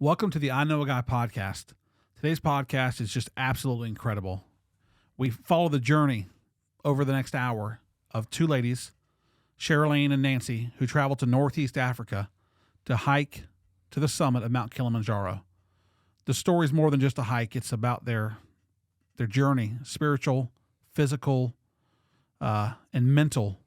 Welcome to the I Know a Guy podcast. Today's podcast is just absolutely incredible. We follow the journey over the next hour of two ladies, Sherrilene and Nancy, who traveled to Northeast Africa to hike to the summit of Mount Kilimanjaro. The story is more than just a hike. It's about their journey, spiritual, physical, and mental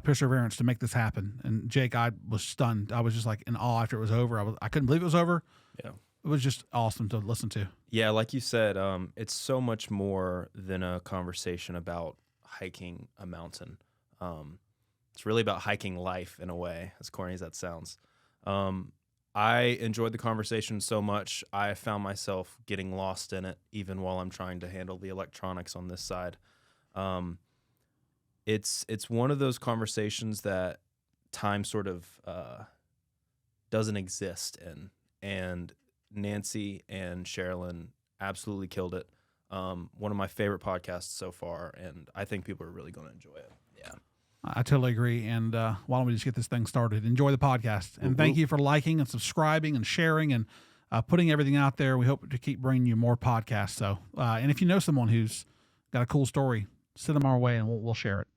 perseverance to make this happen. And Jake, I was stunned. I was just like in awe after it was over. I couldn't believe it was over. Yeah. It was just awesome to listen to. Yeah, like you said, it's so much more than a conversation about hiking a mountain. It's really about hiking life in a way, as corny as that sounds. I enjoyed the conversation so much, I found myself getting lost in it, even while I'm trying to handle the electronics on this side. It's one of those conversations that time sort of doesn't exist in. And Nancy and Sherrilene absolutely killed it. One of my favorite podcasts so far, and I think people are really going to enjoy it. Yeah. I totally agree. And why don't we just get this thing started? Enjoy the podcast. And thank you for liking and subscribing and sharing and putting everything out there. We hope to keep bringing you more podcasts. So, and if you know someone who's got a cool story, send them our way and we'll share it.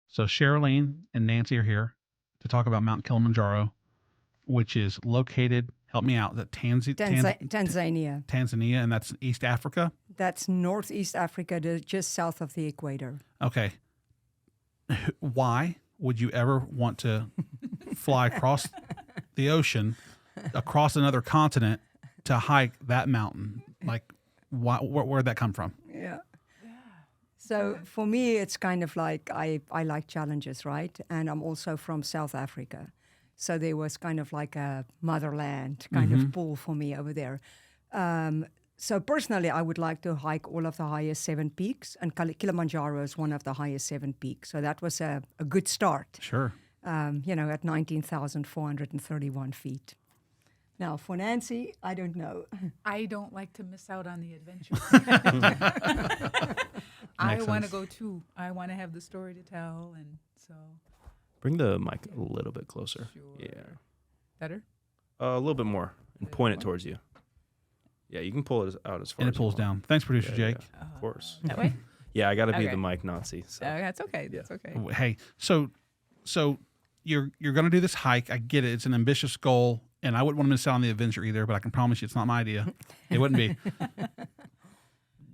So Sherrilene and Nancy are here to talk about Mount Kilimanjaro, which is located, help me out, that Tanzania. Tanzania, and that's East Africa? That's Northeast Africa, just south of the equator. Okay. Why would you ever want to fly across the ocean, across another continent, to hike that mountain? Like, where'd that come from? Yeah. So for me, it's kind of like I like challenges, right? And I'm also from South Africa. So there was kind of like a motherland kind of pull for me over there. So personally, I would like to hike all of the highest 7 peaks, and Kilimanjaro is one of the highest 7 peaks. So that was a good start. Sure. At 19,431 feet. Now, for Nancy, I don't know. I don't like to miss out on the adventure. I want to go too. I want to have the story to tell, and so. Bring the mic a little bit closer. Sure. Yeah. Better? A little bit more, and point it towards you. Yeah, you can pull it out as far And as it pulls you want. down. Thanks, producer Jake. Yeah, of course. That way? Yeah, I got to be Okay. the mic Nazi. So. That's okay. That's okay. Hey, so you're going to do this hike. I get it. It's an ambitious goal, and I wouldn't want to miss out on the adventure either, but I can promise you it's not my idea. It wouldn't be.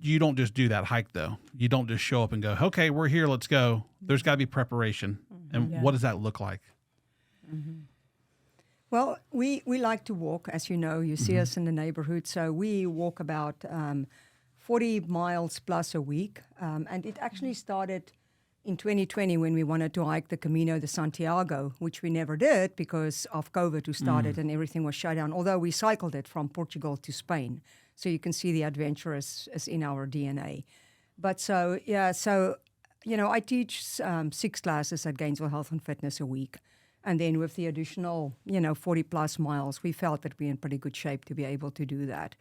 You don't just do that hike, though. You don't just show up and go, okay, we're here, let's go. There's got to be preparation. And Yeah. what does that look like? Well, we like to walk, as you know. You see us in the neighborhood. So we walk about 40 miles plus a week. And it actually started in 2020 when we wanted to hike the Camino de Santiago, which we never did because of COVID, who started and everything was shut down, although we cycled it from Portugal to Spain. So you can see the adventure is in our DNA. But so I teach 6 classes at Gainesville Health and Fitness a week. And then with the additional, 40 plus miles, we felt that we're in pretty good shape to be able to do that.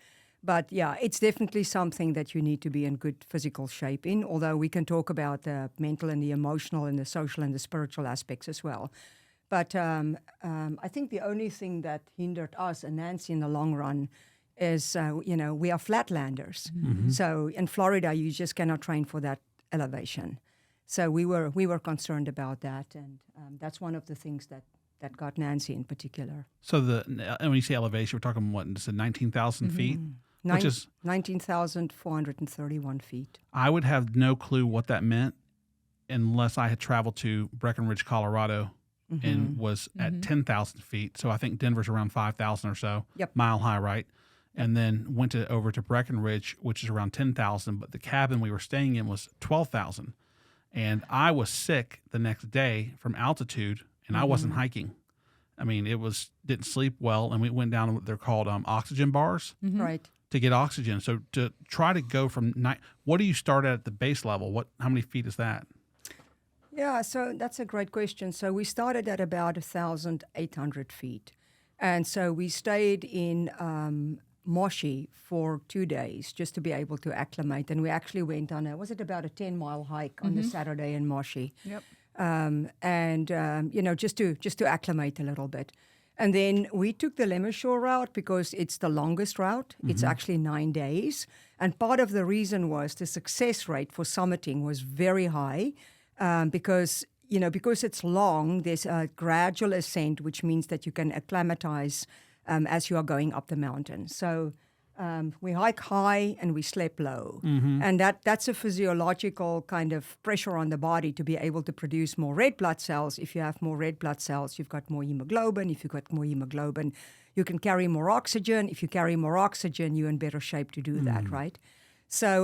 But yeah, it's definitely something that you need to be in good physical shape in, although we can talk about the mental and the emotional and the social and the spiritual aspects as well. But I think the only thing that hindered us and Nancy in the long run is, we are flatlanders. So in Florida, you just cannot train for that elevation. So we were concerned about that, and that's one of the things that got Nancy in particular. So and when you say elevation, we're talking what? It's 19,000 feet? Which is 19,431 feet. I would have no clue what that meant unless I had traveled to Breckenridge, Colorado, and was at 10,000 feet. So I think Denver's around 5,000 or so. Yep. Mile high, right? And then went over to Breckenridge, which is around 10,000, but the cabin we were staying in was 12,000. And I was sick the next day from altitude, and I wasn't hiking. I mean, didn't sleep well, and we went down to what they're called oxygen bars Right. to get oxygen. So to try to go from what do you start at the base level? How many feet is that? Yeah, so that's a great question. So we started at about 1,800 feet. And so we stayed in Moshi for 2 days just to be able to acclimate. And we actually went on was it about a 10-mile hike on the Saturday in Moshi? Yep. Just to acclimate a little bit. And then we took the Lemmershore route because it's the longest route. It's actually 9 days. And part of the reason was the success rate for summiting was very high because it's long, there's a gradual ascent, which means that you can acclimatize as you are going up the mountain. So we hike high and we sleep low. And that's a physiological kind of pressure on the body to be able to produce more red blood cells. If you have more red blood cells, you've got more hemoglobin. If you've got more hemoglobin, you can carry more oxygen. If you carry more oxygen, you're in better shape to do that, right? So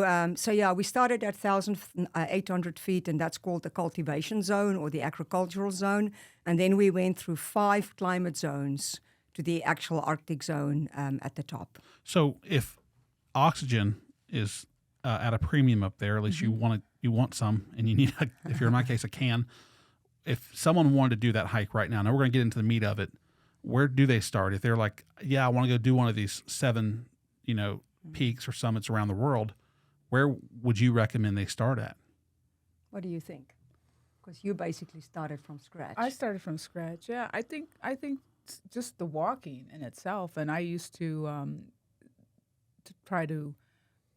we started at 1,800 feet, and that's called the cultivation zone or the agricultural zone. And then we went through 5 climate zones to the actual Arctic zone at the top. So if oxygen is at a premium up there, at least you want some, and you need, if you're in my case, a can. If someone wanted to do that hike right now, we're going to get into the meat of it. Where do they start? If they're like, yeah, I want to go do one of these 7, peaks or summits around the world, where would you recommend they start at? What do you think? Because you basically started from scratch. I started from scratch. Yeah, I think just the walking in itself, and I used to try to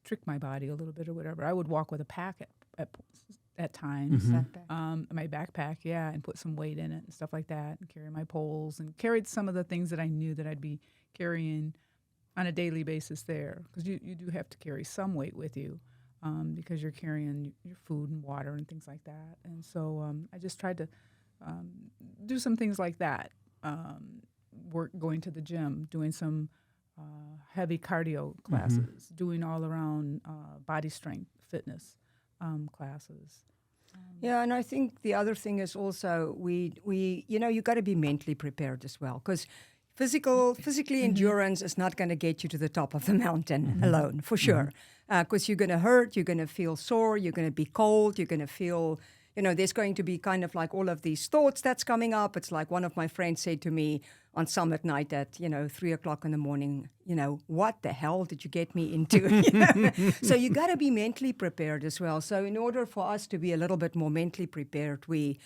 trick my body a little bit or whatever. I would walk with a pack at times, my backpack, and put some weight in it and stuff like that, and carry my poles and carried some of the things that I knew that I'd be carrying on a daily basis there, because you do have to carry some weight with you because you're carrying your food and water and things like that. And so I just tried to do some things like that. Going to the gym, doing some heavy cardio classes, doing all around body strength, fitness classes. And I think the other thing is also you got to be mentally prepared as well, because physically endurance is not going to get you to the top of the mountain alone, for sure, because you're going to hurt, you're going to feel sore, you're going to be cold, you're going to feel. There's going to be kind of like all of these thoughts that's coming up. It's like one of my friends said to me on summit night at, 3 o'clock in the morning, what the hell did you get me into? So you got to be mentally prepared as well. So in order for us to be a little bit more mentally prepared, we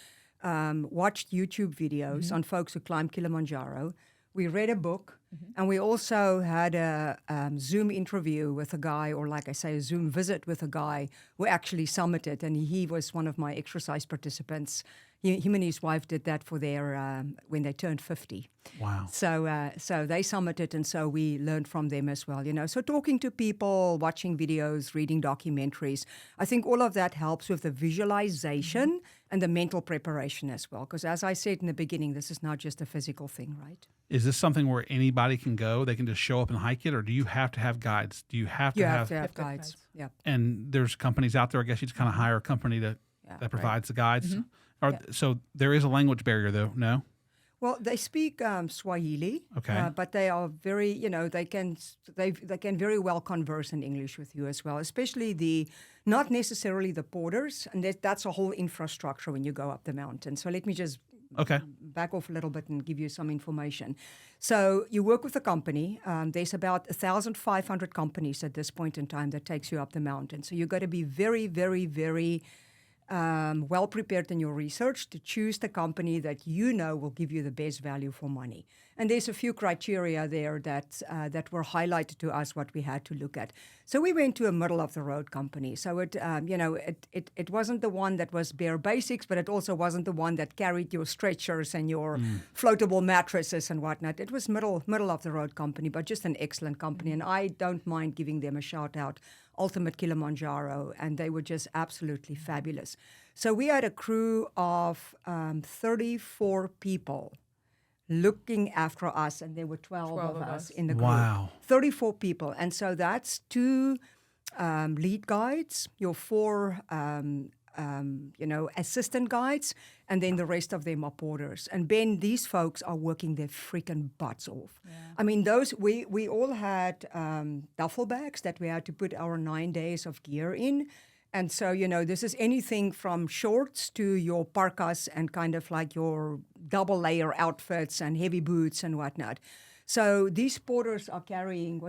watched YouTube videos on folks who climbed Kilimanjaro. We read a book, and we also had a Zoom interview with a guy, or like I say, a Zoom visit with a guy who actually summited, and he was one of my exercise participants. Him and his wife did that for their when they turned 50. Wow. So they summited, and so we learned from them as well. So talking to people, watching videos, reading documentaries, I think all of that helps with the visualization and the mental preparation as well. Because as I said in the beginning, this is not just a physical thing, right? Is this something where anybody can go? They can just show up and hike it, or do you have to have guides? Do you have to have guides? Yeah. And there's companies out there. I guess you just kind of hire a company that provides the guides. So there is a language barrier, though. No. Well, they speak Swahili, but they are very, they can very well converse in English with you as well, especially not necessarily the porters, and that's a whole infrastructure when you go up the mountain. So let me just back off a little bit and give you some information. So you work with a company. There's about 1,500 companies at this point in time that takes you up the mountain. So you've got to be very, very, very well prepared in your research to choose the company that will give you the best value for money. And there's a few criteria there that were highlighted to us what we had to look at. So we went to a middle of the road company. So it wasn't the one that was bare basics, but it also wasn't the one that carried your stretchers and your floatable mattresses and whatnot. It was middle of the road company, but just an excellent company. And I don't mind giving them a shout out. Ultimate Kilimanjaro, and they were just absolutely fabulous. So we had a crew of 34 people looking after us, and there were 12 of us in the group. Wow. 34 people. And so that's 2 lead guides, your 4 assistant guides, and then the rest of them are porters. And Ben, these folks are working their freaking butts off. Yeah. I mean, we all had duffel bags that we had to put our 9 days of gear in. And so, this is anything from shorts to your parkas and kind of like your double layer outfits and heavy boots and whatnot. So these porters are carrying,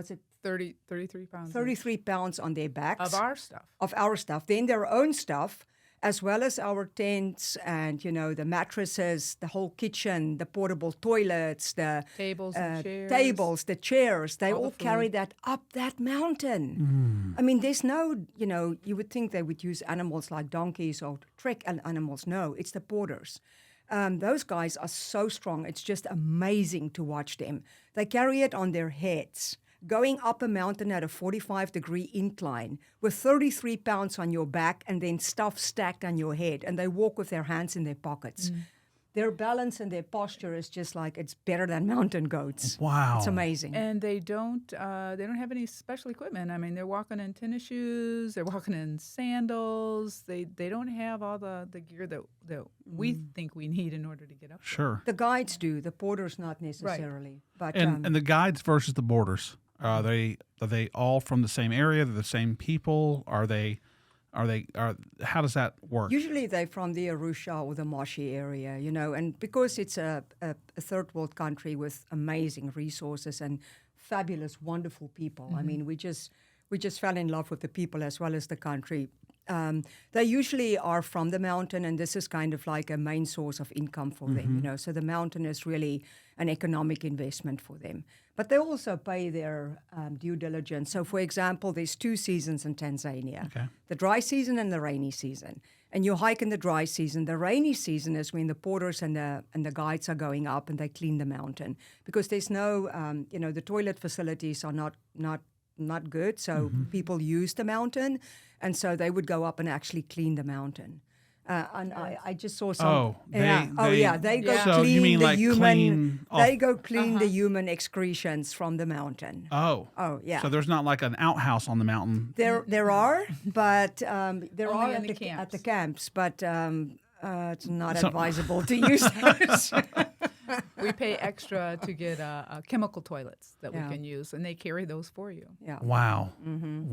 33 pounds 33 pounds on their backs of our stuff. of our stuff, then their own stuff, as well as our tents and, the mattresses, the whole kitchen, the portable toilets, the Tables and chairs. tables, the chairs, they All the all carry food. that up that mountain. I mean, there's no, you would think they would use animals like donkeys or trek animals. No, it's the porters. Those guys are so strong. It's just amazing to watch them. They carry it on their heads, going up a mountain at a 45-degree incline with 33 pounds on your back and then stuff stacked on your head. And they walk with their hands in their pockets. Their balance and their posture is just like it's better than mountain goats. Wow. It's amazing. And they don't have any special equipment. I mean, they're walking in tennis shoes, they're walking in sandals. They don't have all the gear that we think we need in order to get up there. Sure. The guides do, the porters not necessarily. But And the guides versus the boarders, are they all from the same area? They're the same people? How does that work? usually they're from the Arusha or the Moshi area, and because it's a third world country with amazing resources and fabulous, wonderful people. I mean, we just fell in love with the people as well as the country. They usually are from the mountain, and this is kind of like a main source of income for them. So the mountain is really an economic investment for them. But they also pay their due diligence. So, for example, there's 2 seasons in Tanzania: Okay. the dry season and the rainy season. And you hike in the dry season. The rainy season is when the porters and the guides are going up and they clean the mountain, because there's no, the toilet facilities are not good. So people use the mountain, and so they would go up and actually clean the mountain. And I just saw some. They go So clean you mean the like human. clean off- They go clean the human excretions from the mountain. Oh. Oh, yeah. So there's not like an outhouse on the mountain. There are, but there Only are in at the at the camps. camps, but it's not advisable to use those. We pay extra to get chemical toilets that Yeah. we can use, and they carry those for you. Yeah, Wow.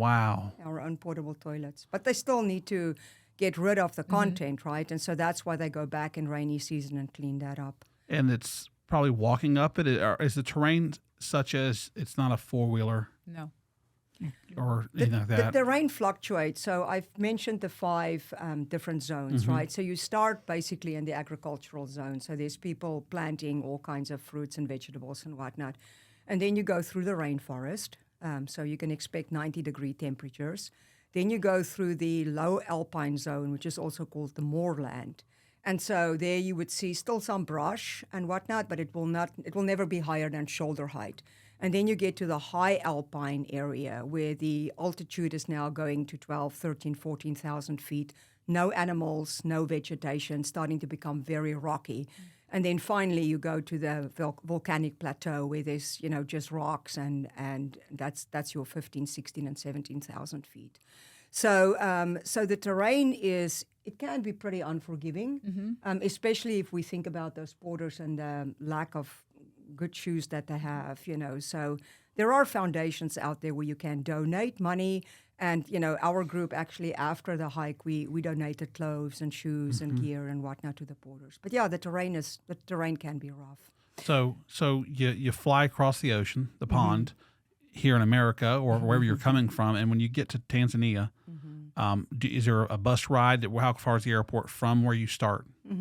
Wow. our own portable toilets, but they still need to get rid of the content, right? And so that's why they go back in rainy season and clean that up. And it's probably walking up it. Is the terrain such as it's not a 4-wheeler No. or anything like that? The terrain fluctuates. So I've mentioned the 5 different zones, right? So you start basically in the agricultural zone. So there's people planting all kinds of fruits and vegetables and whatnot. And then you go through the rainforest. So you can expect 90-degree temperatures. Then you go through the low alpine zone, which is also called the moorland. And so there you would see still some brush and whatnot, but it will never be higher than shoulder height. And then you get to the high alpine area where the altitude is now going to 12, 13, 14,000 feet. No animals, no vegetation, starting to become very rocky. And then finally you go to the volcanic plateau where there's, just rocks, and that's your 15, 16, and 17,000 feet. So the terrain it can be pretty unforgiving, especially if we think about those porters and the lack of good shoes that they have, So there are foundations out there where you can donate money. And, our group actually, after the hike, we donated clothes and shoes and gear and whatnot to the porters. But yeah, the terrain can be rough. So you fly across the ocean, the pond, here in America or wherever you're coming from, and when you get to Tanzania, is there a bus ride? How far is the airport from where you start? Yeah,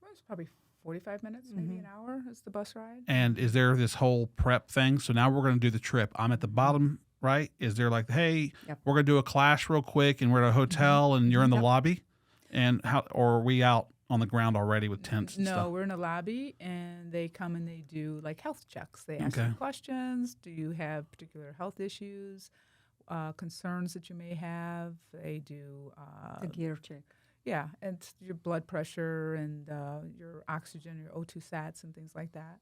well, it's probably 45 minutes, maybe an hour is the bus ride. And is there this whole prep thing? So now we're going to do the trip. I'm at the bottom, right? Is there like, hey, we're going to do a class real quick, and we're at a hotel, and you're in the lobby, and or are we out on the ground already with tents and No, stuff? we're in a lobby, and they come and they do like health checks. They ask you questions. Do you have particular health issues, concerns that you may have? They do The gear check. yeah, and your blood pressure and your oxygen, your O2 sats, and things like that.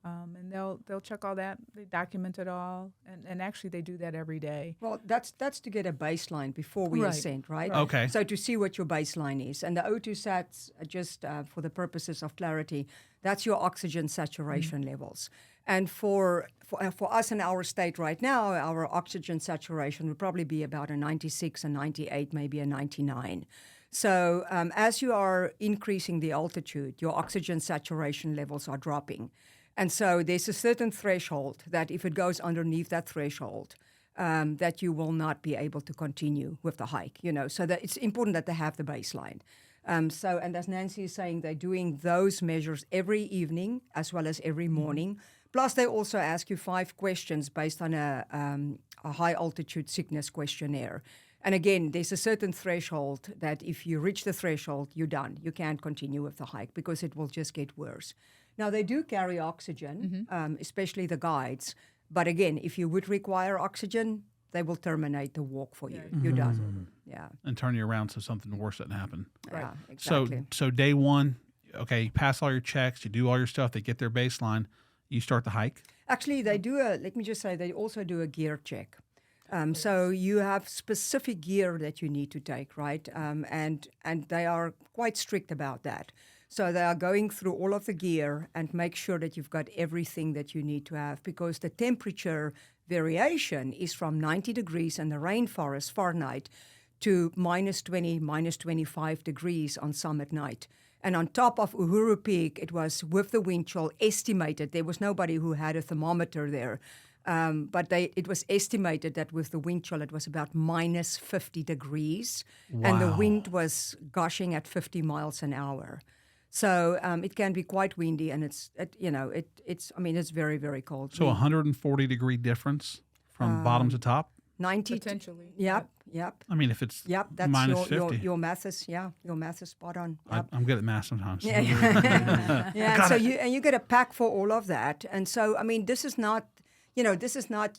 And they'll check all that. They document it all, and actually they do that every day. Well, that's to get a baseline before we Right. ascend, right? Okay. So to see what your baseline is. And the O2 sats, just for the purposes of clarity, that's your oxygen saturation levels. And for us in our state right now, our oxygen saturation would probably be about a 96, a 98, maybe a 99. So as you are increasing the altitude, your oxygen saturation levels are dropping. And so there's a certain threshold that if it goes underneath that threshold, that you will not be able to continue with the hike, so that it's important that they have the baseline. And as Nancy is saying, they're doing those measures every evening as well as every morning. Plus, they also ask you 5 questions based on a high altitude sickness questionnaire. And again, there's a certain threshold that if you reach the threshold, you're done. You can't continue with the hike because it will just get worse. Now, they do carry oxygen, especially the guides. But again, if you would require oxygen, they will terminate the walk for you. You're done. Yeah. And turn you around so something worse doesn't happen. Yeah, exactly. So day one, okay, you pass all your checks, you do all your stuff, they get their baseline, you start the hike. Actually, they do let me just say, they also do a gear check. So you have specific gear that you need to take, right? And they are quite strict about that. So they are going through all of the gear and make sure that you've got everything that you need to have, because the temperature variation is from 90 degrees in the rainforest Fahrenheit to minus 20, minus 25 degrees on summit night. And on top of Uhuru Peak, it was with the wind chill estimated. There was nobody who had a thermometer there. But it was estimated that with the wind chill, it was about minus 50 degrees. Wow. And the wind was gushing at 50 miles an hour. So it can be quite windy, and it's very, very cold. So 140-degree difference from bottom to top? 90 Potentially. Yep. I mean, if it's That's minus 50. your math is spot on. Yep. I'm good at math sometimes. Yeah. Yeah. So you get a pack for all of that. And so, I mean, this is not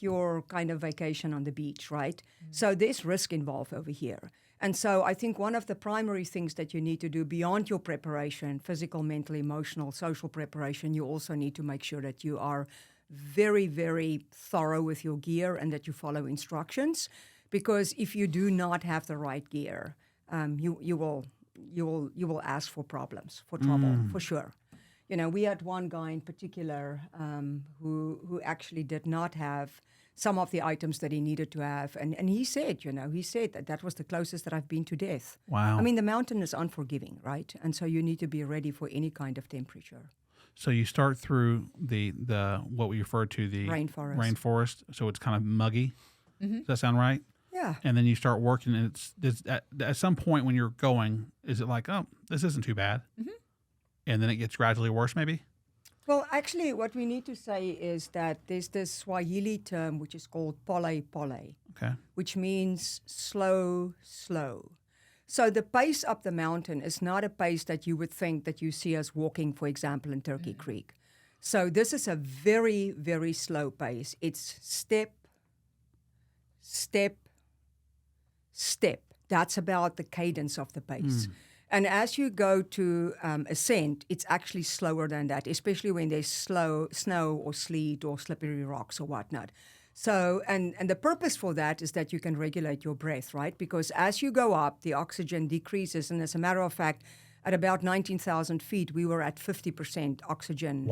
your kind of vacation on the beach, right? So there's risk involved over here. And so I think one of the primary things that you need to do beyond your preparation, physical, mental, emotional, social preparation, you also need to make sure that you are very, very thorough with your gear and that you follow instructions. Because if you do not have the right gear, you will ask for problems, for trouble, for sure. We had one guy in particular who actually did not have some of the items that he needed to have. And he said, that was the closest that I've been to death. Wow. I mean, the mountain is unforgiving, right? And so you need to be ready for any kind of temperature. So you start through the what we refer to the rainforest. So it's kind of muggy. Mm-hmm. Does that sound right? Yeah. And then you start working, and it's at some point when you're going, is it like, oh, this isn't too bad? Mm-hmm. And then it gets gradually worse, maybe? Well, actually, what we need to say is that there's this Swahili term which is called pole pole, okay, which means slow, slow. So the pace up the mountain is not a pace that you would think that you see us walking, for example, in Turkey Creek. So this is a very, very slow pace. It's step, step, step. That's about the cadence of the pace. And as you go to ascent, it's actually slower than that, especially when there's snow or sleet or slippery rocks or whatnot. So, and the purpose for that is that you can regulate your breath, right? Because as you go up, the oxygen decreases. And as a matter of fact, at about 19,000 feet, we were at 50% oxygen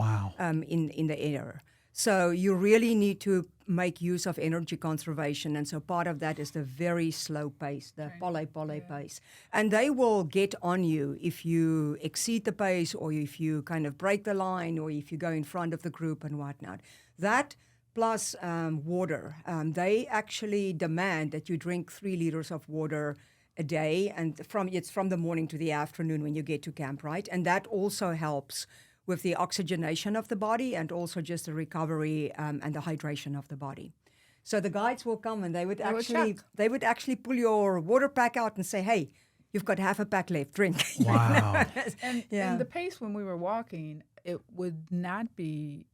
in the air. So you really need to make use of energy conservation. And so part of that is the very slow pace, the pole pace. And they will get on you if you exceed the pace or if you kind of break the line or if you go in front of the group and whatnot. That plus water. They actually demand that you drink 3 liters of water a day, and it's from the morning to the afternoon when you get to camp, right? And that also helps with the oxygenation of the body and also just the recovery and the hydration of the body. So the guides will come and they would actually pull your water pack out and say, hey, you've got half a pack left, drink. Wow. And the pace when we were walking, it would not be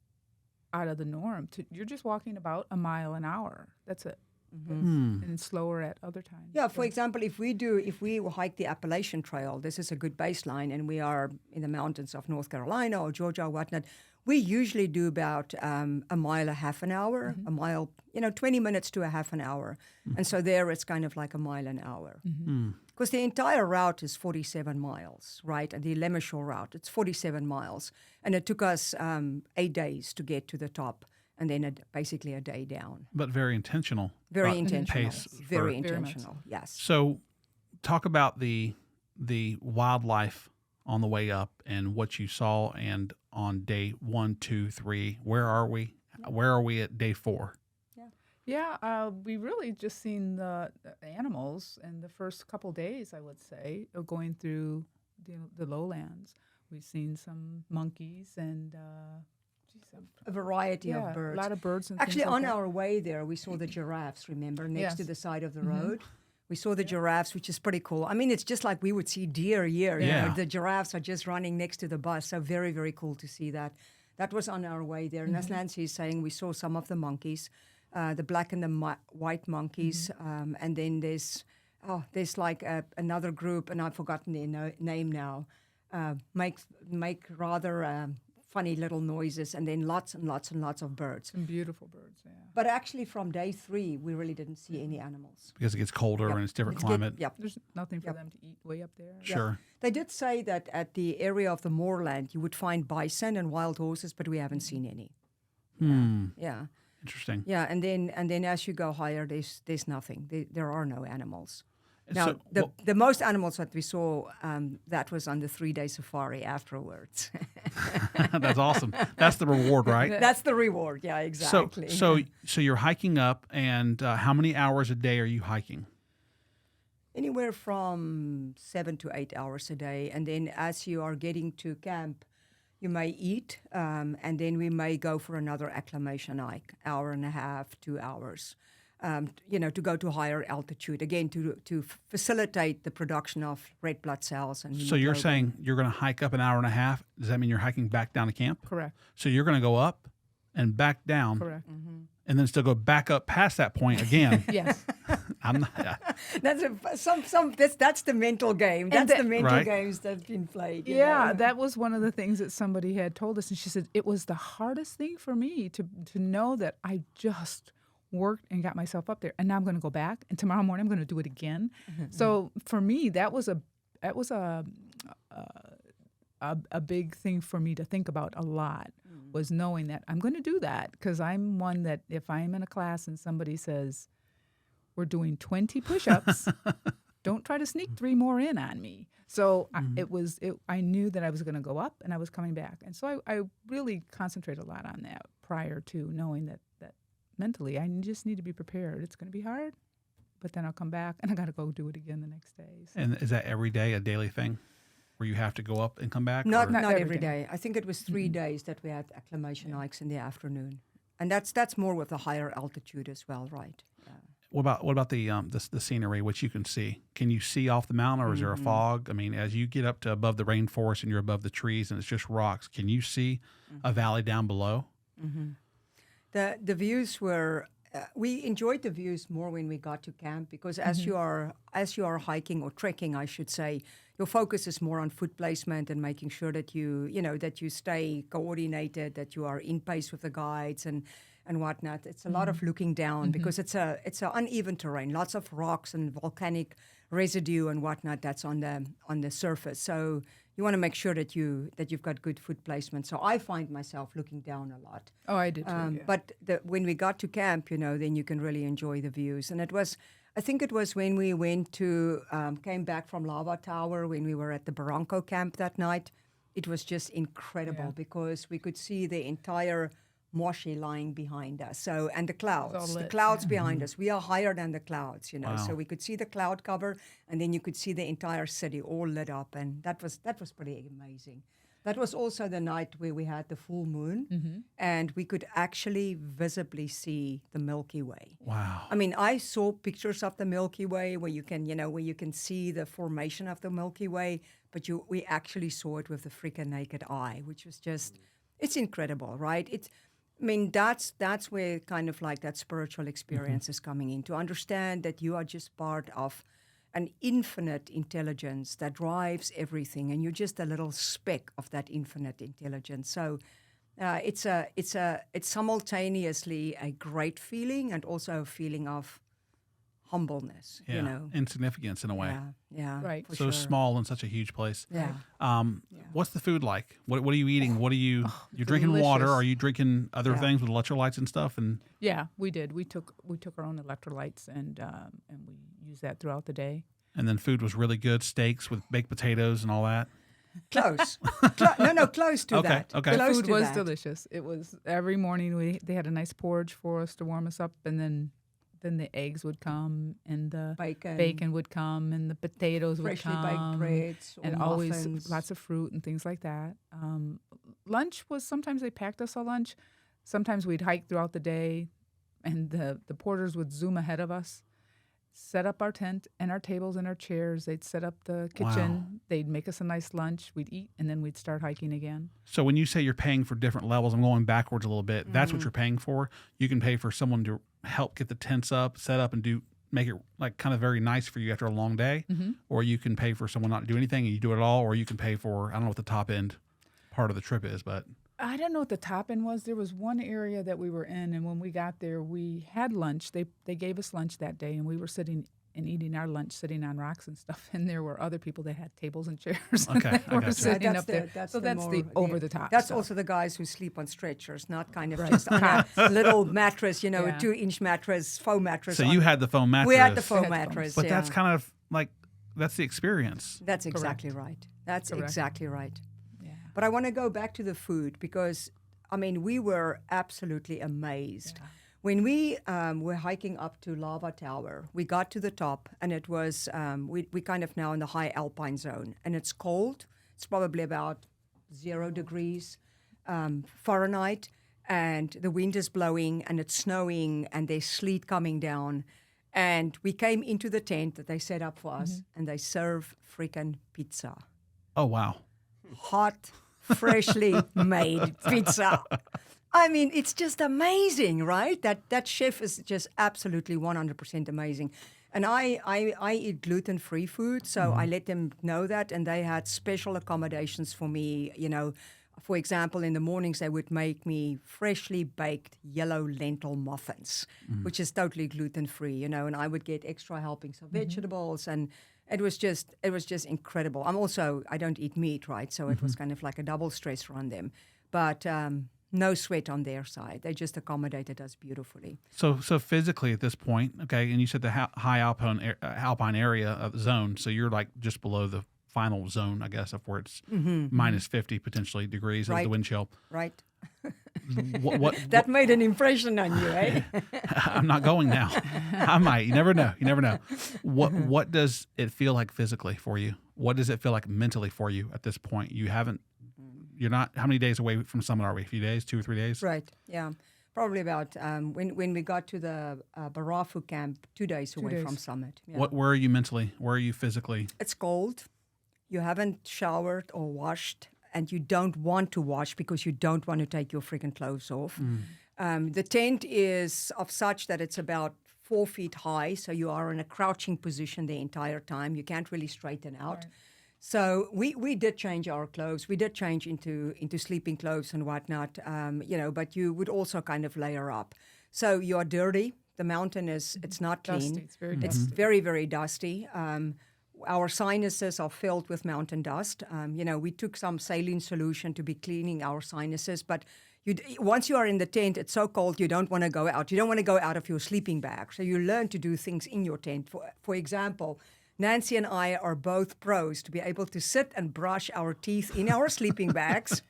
out of the norm. You're just walking about a mile an hour. That's it. Mm-hmm. And slower at other times. Yeah, for example, if we hike the Appalachian Trail, this is a good baseline, and we are in the mountains of North Carolina or Georgia or whatnot, we usually do about a mile a half an hour, a mile, 20 minutes to a half an hour. And so there it's kind of like a mile an hour. Because the entire route is 47 miles, right? And the Lemmershore route, it's 47 miles. And it took us 8 days to get to the top. And then basically a day down. But very intentional. Very intentional. Pace very intentional, yes. So talk about the wildlife on the way up and what you saw and on day 1, 2, 3. Where are we? Where are we at day 4? Yeah, we really just seen the animals in the first couple days, I would say, of going through the lowlands. We've seen some monkeys and A variety of a birds. lot of birds and Actually, things like on that. our way there, we saw the giraffes, remember, next to Yes. the side of the road. We saw the giraffes, which is pretty cool. I mean, it's just like we would see deer here. You Yeah. know, the giraffes are just running next to the bus. So very, very cool to see that. That was on our way there. And as Nancy is saying, we saw some of the monkeys, the black and the white monkeys. And then there's like another group, and I've forgotten their name now, make rather funny little noises, and then lots and lots and lots of birds. Some beautiful birds, yeah. But actually, from day 3, we really didn't see any animals. Because it gets colder Yep. and it's different It's climate. Yep. There's nothing for Yep. them to eat way up there. Sure. They did say that at the area of the moorland, you would find bison and wild horses, but we haven't seen any. Yeah, Interesting. yeah. And then as you go higher, there's nothing. There are no animals. Now, So, well- the most animals that we saw, that was on the 3-day safari afterwards. That's awesome. That's the reward, right? That's the reward. Yeah, exactly. So you're hiking up, and how many hours a day are you hiking? Anywhere from 7 to 8 hours a day. And then as you are getting to camp, you may eat, and then we may go for another acclimation hike, 1.5 to 2 hours, to go to higher altitude, again, to facilitate the production of red blood cells. And So you're hemoglobin. saying you're going to hike up an hour and a half. Does that mean you're hiking back down to camp? Correct. So you're going to go up and back down, Correct. and then still go back up past that point again. Yes. I'm not. That's the mental game. That's the mental Right. games that have been played. you Yeah, know? that was one of the things that somebody had told us, and she said it was the hardest thing for me to know that I just worked and got myself up there, and now I'm going to go back, and tomorrow morning I'm going to do it again. So for me, that was a big thing for me to think about a lot, was knowing that I'm going to do that, because I'm one that if I'm in a class and somebody says we're doing 20 push-ups, don't try to sneak 3 more in on me. So I knew that I was going to go up and I was coming back. And so I really concentrate a lot on that prior to knowing that mentally I just need to be prepared. It's going to be hard, but then I'll come back and I got to go do it again the next day. So. And is that every day a daily thing, where you have to go up and come back? Not or- Not every every day. I think it was 3 days that we had acclimation hikes in the afternoon, and that's more with the higher altitude as well, right? What about the scenery, which you can see? Can you see off the mountain, or is there a fog? I mean, as you get up to above the rainforest and you're above the trees and it's just rocks, can you see a valley down below? The views were. We enjoyed the views more when we got to camp, because as you are hiking or trekking, I should say, your focus is more on foot placement and making sure that you stay coordinated, that you are in pace with the guides and whatnot. It's a lot of looking down, because it's a uneven terrain, lots of rocks and volcanic residue and whatnot that's on the surface. So you want to make sure that you've got good foot placement. So I find myself looking down a lot. Oh, I did too. Yeah. But when we got to camp, then you can really enjoy the views. And I think it was when we went to, came back from Lava Tower, when we were at the Barranco camp that night. It was just incredible, because we could see the entire Moshi lying behind us. So, and the clouds lit, behind us. We are higher than the clouds, Wow. So we could see the cloud cover, and then you could see the entire city all lit up, and that was pretty amazing. That was also the night where we had the full moon, and we could actually visibly see the Milky Way. Wow. I mean, I saw pictures of the Milky Way where you can see the formation of the Milky Way, but we actually saw it with the freaking naked eye, which was just, it's incredible, right? That's where kind of like that spiritual experience is coming in, to understand that you are just part of an infinite intelligence that drives everything, and you're just a little speck of that infinite intelligence. So it's simultaneously a great feeling and also a feeling of humbleness, Yeah. Insignificance in a way. Yeah, Right. for So sure. small in such a huge place. Yeah. What's the food like? What are you eating? What are you? You're drinking water? delicious. Are you drinking other Yeah. things with electrolytes and stuff? And Yeah, we did. We took our own electrolytes, and we used that throughout the day. then food was really good. Steaks with baked potatoes and all that. Close. Close to Okay, that. okay. The Close food to was that. delicious. It was every morning they had a nice porridge for us to warm us up, and then the eggs would come, and the bacon would come, and the potatoes would freshly come, baked breads, or and muffins. always lots of fruit and things like that. Lunch was sometimes they packed us a lunch. Sometimes we'd hike throughout the day, and the porters would zoom ahead of us, set up our tent and our tables and our chairs. They'd set up the kitchen. Wow. They'd make us a nice lunch. We'd eat, and then we'd start hiking again. So when you say you're paying for different levels, I'm going backwards a little bit. That's what you're paying for. You can pay for someone to help get the tents up, set up, and make it like kind of very nice for you after a long day. Or you can pay for someone not to do anything and you do it all. Or you can pay for, I don't know what the top end part of the trip is, but I don't know what the top end was. There was one area that we were in, and when we got there, we had lunch. They gave us lunch that day, and we were sitting and eating our lunch, sitting on rocks and stuff. And there were other people that had tables and chairs. Okay, and I they were gotcha. sitting That's up there. that's So that's the more- over the top. That's stuff. also the guys who sleep on stretchers, not kind of just on a little mattress, Yeah. a 2-inch mattress, faux mattress. so you had the foam mattress. we had the foam We had the foam. mattress, But yeah. that's kind of like, that's the experience. That's exactly right. That's Correct. exactly right. Yeah. But I want to go back to the food because, I mean, we were absolutely amazed. Yeah. When we were hiking up to Lava Tower, we got to the top, and it was, we kind of now in the high alpine zone, and it's cold. It's probably about 0 degrees Fahrenheit, and the wind is blowing, and it's snowing, and there's sleet coming down. And we came into the tent that they set up for us, and they serve freaking pizza. Oh, wow. Hot, freshly made pizza. I mean, it's just amazing, right? That chef is just absolutely 100% amazing. And I eat gluten-free food, so I let them know that, and they had special accommodations for me. For example, in the mornings they would make me freshly baked yellow lentil muffins, which is totally gluten-free, and I would get extra helpings of vegetables, and it was just incredible. I don't eat meat, right? So it was kind of like a double stressor on them, but no sweat on their side. They just accommodated us beautifully. So physically at this point, okay, and you said the high alpine area zone, so you're like just below the final zone, I guess, of where it's minus 50 potentially degrees of Right. the wind chill. Right. What That made an impression on you, eh? I'm not going now. I might. You never know. What does it feel like physically for you? What does it feel like mentally for you at this point? You're not, how many days away from summit are we? A few days, 2 or 3 days? Right, yeah. Probably about, when we got to the Barafu camp, 2 days away 2 days. from summit. Yeah. Where are you mentally? Where are you physically? It's cold. You haven't showered or washed, and you don't want to wash because you don't want to take your freaking clothes off. The tent is of such that it's about 4 feet high, so you are in a crouching position the entire time. You can't really straighten out. Right. So we did change our clothes. We did change into sleeping clothes and whatnot, but you would also kind of layer up. So you are dirty. The mountain it's not clean. Dusty. It's very It's dusty. very, very dusty. Our sinuses are filled with mountain dust. We took some saline solution to be cleaning our sinuses, but once you are in the tent, it's so cold you don't want to go out. You don't want to go out of your sleeping bag. So you learn to do things in your tent. For example, Nancy and I are both pros to be able to sit and brush our teeth in our sleeping bags,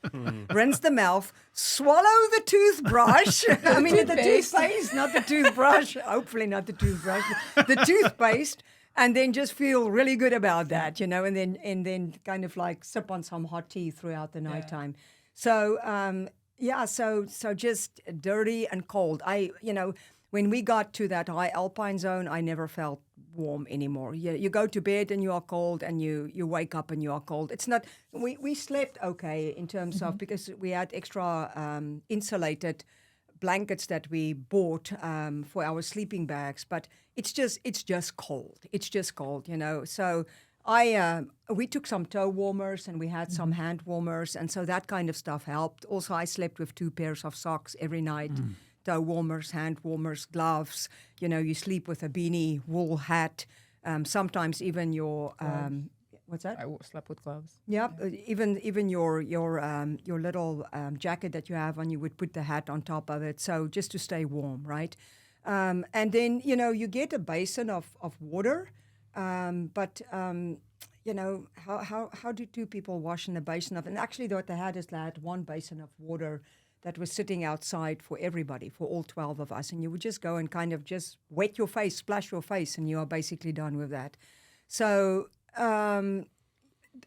rinse the mouth, swallow the toothbrush. I mean, the toothpaste, not the toothbrush. Hopefully not the toothbrush. The toothpaste. And then just feel really good about that, and then kind of like sip on some hot tea throughout the nighttime. So so just dirty and cold. When we got to that high alpine zone, I never felt warm anymore. You go to bed and you are cold, and you wake up and you are cold. It's not. We slept okay in terms of, because we had extra insulated blankets that we bought for our sleeping bags, but it's just cold. It's just cold, So we took some toe warmers, and we had some hand warmers, and so that kind of stuff helped. Also, I slept with 2 pairs of socks every night. Toe warmers, hand warmers, gloves. You sleep with a beanie, wool hat. Sometimes even your what's that? I slept with gloves. Yeah, even your little jacket that you have on, you would put the hat on top of it, so just to stay warm, right? And then you get a basin of water, but how do two people wash in a basin of, and actually what they had is they had one basin of water that was sitting outside for everybody, for all 12 of us. And you would just go and kind of just wet your face, splash your face, and you are basically done with that. So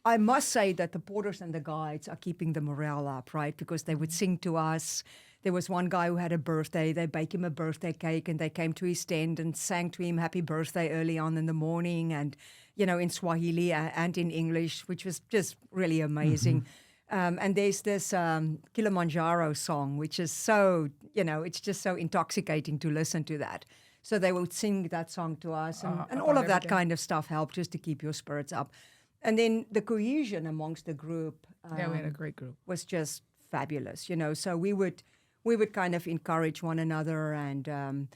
I must say that the porters and the guides are keeping the morale up, right? Because they would sing to us. There was one guy who had a birthday. They baked him a birthday cake, and they came to his tent and sang to him happy birthday early on in the morning, and, in Swahili and in English, which was just really amazing. And there's this Kilimanjaro song, which is so, it's just so intoxicating to listen to that. So they would sing that song to us, and all of that kind of stuff helped just to keep your spirits up. And then the cohesion amongst the group we had a great group. Was just fabulous, So we would kind of encourage one another and,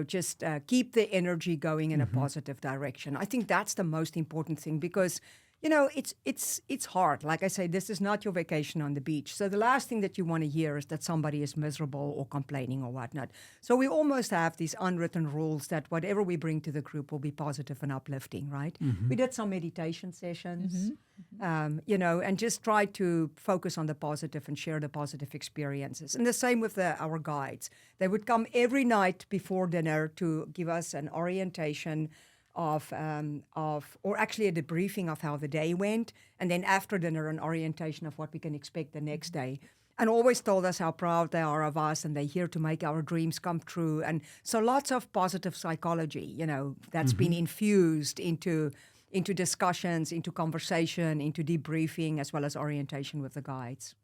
just keep the energy going in a positive direction. I think that's the most important thing because, it's hard. Like I say, this is not your vacation on the beach. So the last thing that you want to hear is that somebody is miserable or complaining or whatnot. So we almost have these unwritten rules that whatever we bring to the group will be positive and uplifting, right? We did some meditation sessions, and just try to focus on the positive and share the positive experiences. And the same with our guides. They would come every night before dinner to give us an orientation of or actually a debriefing of how the day went, and then after dinner an orientation of what we can expect the next day, and always told us how proud they are of us and they're here to make our dreams come true. And so lots of positive psychology, that's been infused into discussions, into conversation, into debriefing, as well as orientation with the guides.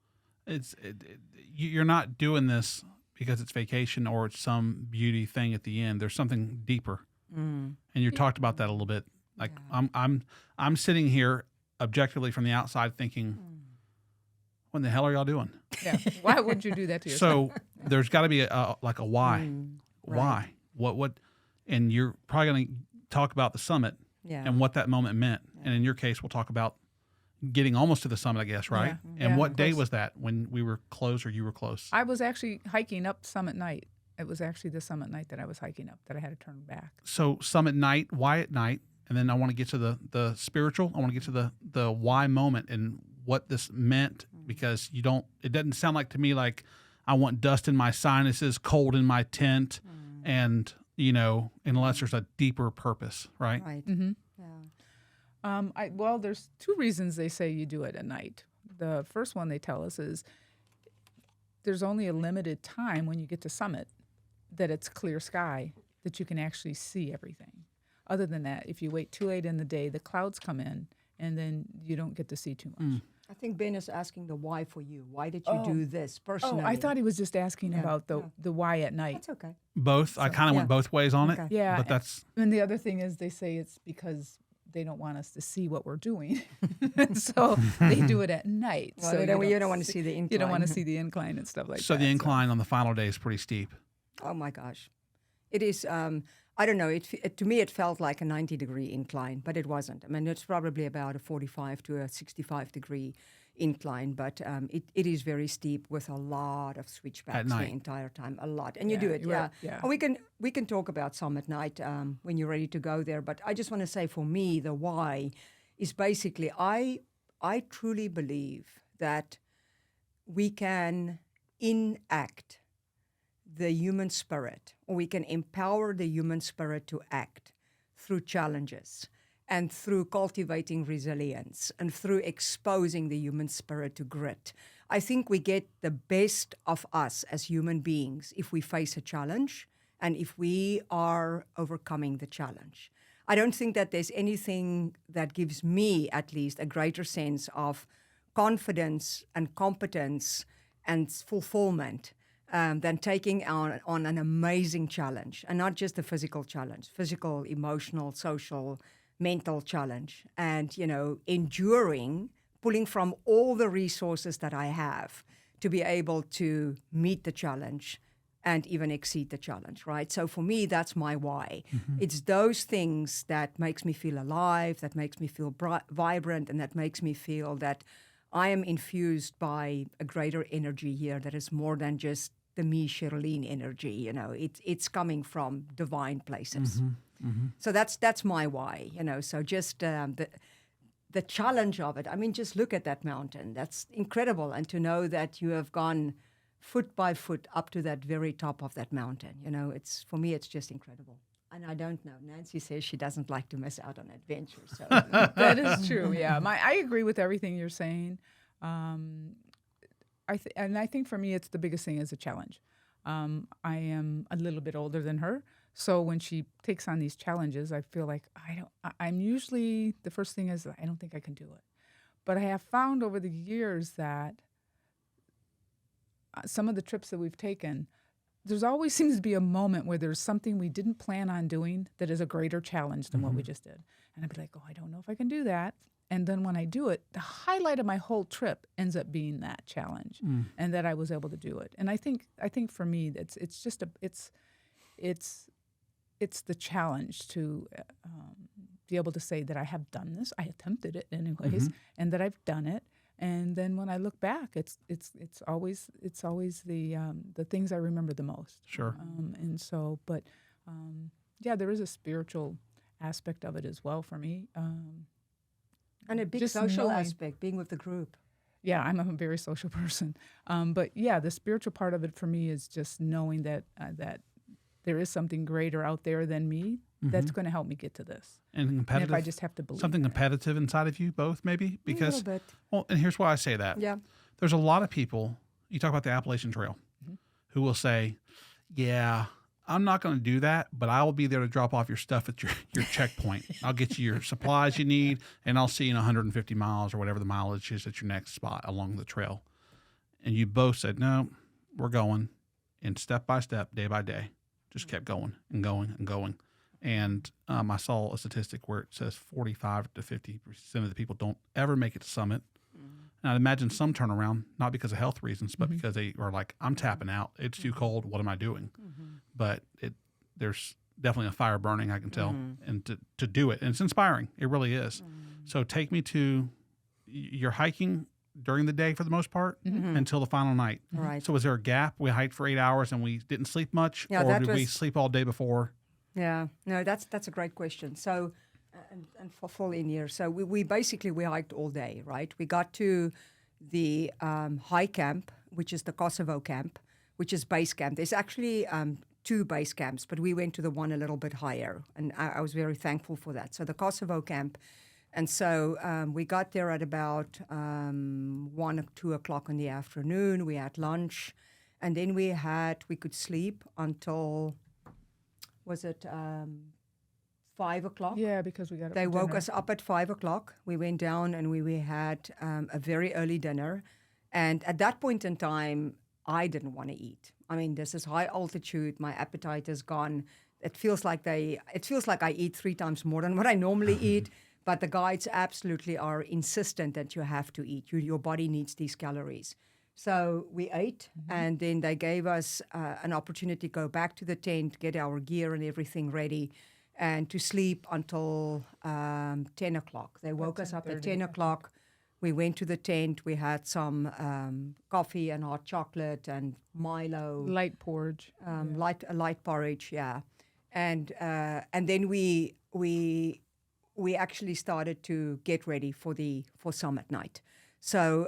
You're not doing this because it's vacation or it's some beauty thing at the end. There's something deeper. And you talked about that a little bit. Like I'm sitting here objectively from the outside thinking, what in the hell are y'all doing? Yeah. Why would you do that to yourself? So there's got to be a why. Why? What? And you're probably going to talk about the summit and what that moment meant. And in your case, we'll talk about getting almost to the summit, I guess, right? Yeah. And what day was that when we were close or you were close? I was actually hiking up summit night. It was actually the summit night that I was hiking up that I had to turn back. So summit night, why at night? And then I want to get to the spiritual. I want to get to the why moment and what this meant, because it doesn't sound like to me like I want dust in my sinuses, cold in my tent, and, unless there's a deeper purpose, right? Right. Yeah. Well, there's two reasons they say you do it at night. The first one they tell us is there's only a limited time when you get to summit that it's clear sky, that you can actually see everything. Other than that, if you wait too late in the day, the clouds come in, and then you don't get to see too much. I think Ben is asking the why for you. Why did you do this personally? Oh, I thought he was just asking about the why at night. That's okay. Both. I kind of went both ways on it. Yeah. But that's... And the other thing is they say it's because they don't want us to see what we're doing. So they do it at night. Well, so you don't want to see the incline. You don't want to see the incline and stuff like that. So the incline on the final day is pretty steep. Oh, my gosh. It is, I don't know, to me it felt like a 90-degree incline, but it wasn't. I mean, it's probably about a 45 to a 65-degree incline, but it is very steep with a lot of switchbacks the entire time, a lot. And you do it, yeah. And we can talk about some at night when you're ready to go there, but I just want to say for me, the why is basically I truly believe that we can enact the human spirit, or we can empower the human spirit to act through challenges and through cultivating resilience and through exposing the human spirit to grit. I think we get the best of us as human beings if we face a challenge and if we are overcoming the challenge. I don't think that there's anything that gives me, at least, a greater sense of confidence and competence and fulfillment than taking on an amazing challenge, and not just a physical challenge, physical, emotional, social, mental challenge, and, enduring, pulling from all the resources that I have to be able to meet the challenge and even exceed the challenge, right? So for me, that's my why. It's those things that makes me feel alive, that makes me feel vibrant, and that makes me feel that I am infused by a greater energy here that is more than just the me, Sherrilene energy. It's coming from divine places. So that's my why. So just the challenge of it. I mean, just look at that mountain. That's incredible. And to know that you have gone foot by foot up to that very top of that mountain, it's, for me, it's just incredible. And I don't know. Nancy says she doesn't like to miss out on adventure. So That is true. Yeah, I agree with everything you're saying. And I think for me, it's the biggest thing is a challenge. I am a little bit older than her, so when she takes on these challenges, I feel like I'm usually the first thing is I don't think I can do it. But I have found over the years that some of the trips that we've taken, there's always seems to be a moment where there's something we didn't plan on doing that is a greater challenge than what we just did. And I'd be like, oh, I don't know if I can do that. And then when I do it, the highlight of my whole trip ends up being that challenge and that I was able to do it. And I think for me, it's the challenge to be able to say that I have done this. I attempted it anyways, and that I've done it. And then when I look back, it's always the things I remember the most. Sure. There is a spiritual aspect of it as well for me. And a big just social knowing- aspect, being with the group. Yeah, I'm a very social person. The spiritual part of it for me is just knowing that there is something greater out there than me that's going to help me get to this. And And competitive. if I just have to believe Something that. competitive inside of you both, maybe? Because, a little bit. well, and here's why I say that. Yeah. There's a lot of people, you talk about the Appalachian Trail, who will say, yeah, I'm not going to do that, but I will be there to drop off your stuff at your checkpoint. I'll get you your supplies you need, and I'll see you in 150 miles or whatever the mileage is at your next spot along the trail. And you both said, no, we're going. And step by step, day by day, just kept going and going and going. And I saw a statistic where it says 45 to 50% of the people don't ever make it to summit. And I'd imagine some turn around, not because of health reasons, but because they are like, I'm tapping out. It's too cold. What am I doing? But there's definitely a fire burning, I can tell, and to do it. And it's inspiring. It really is. So take me to your hiking during the day for the most part until the final night. Right. So was there a gap? We hiked for 8 hours and we didn't sleep much? Yeah, or that did we was- sleep all day before? Yeah, no, that's a great question. So, and for full in here, so we basically hiked all day, right? We got to the high camp, which is the Kosovo camp, which is base camp. There's actually 2 base camps, but we went to the one a little bit higher, and I was very thankful for that. So the Kosovo camp, and so we got there at about 1 or 2 o'clock in the afternoon. We had lunch, and then we could sleep until. Was it 5 o'clock? Yeah, because we got up They for woke dinner. us up at 5 o'clock. We went down and we had a very early dinner. And at that point in time, I didn't want to eat. I mean, this is high altitude. My appetite is gone. It feels like I eat 3 times more than what I normally eat. But the guides absolutely are insistent that you have to eat. Your body needs these calories. So we ate, and then they gave us an opportunity to go back to the tent, get our gear and everything ready, and to sleep until 10 o'clock. They woke us up at 10 o'clock. We went to the tent. We had some coffee and hot chocolate and Milo, Light porridge. light porridge, yeah. And then we actually started to get ready for summit night. So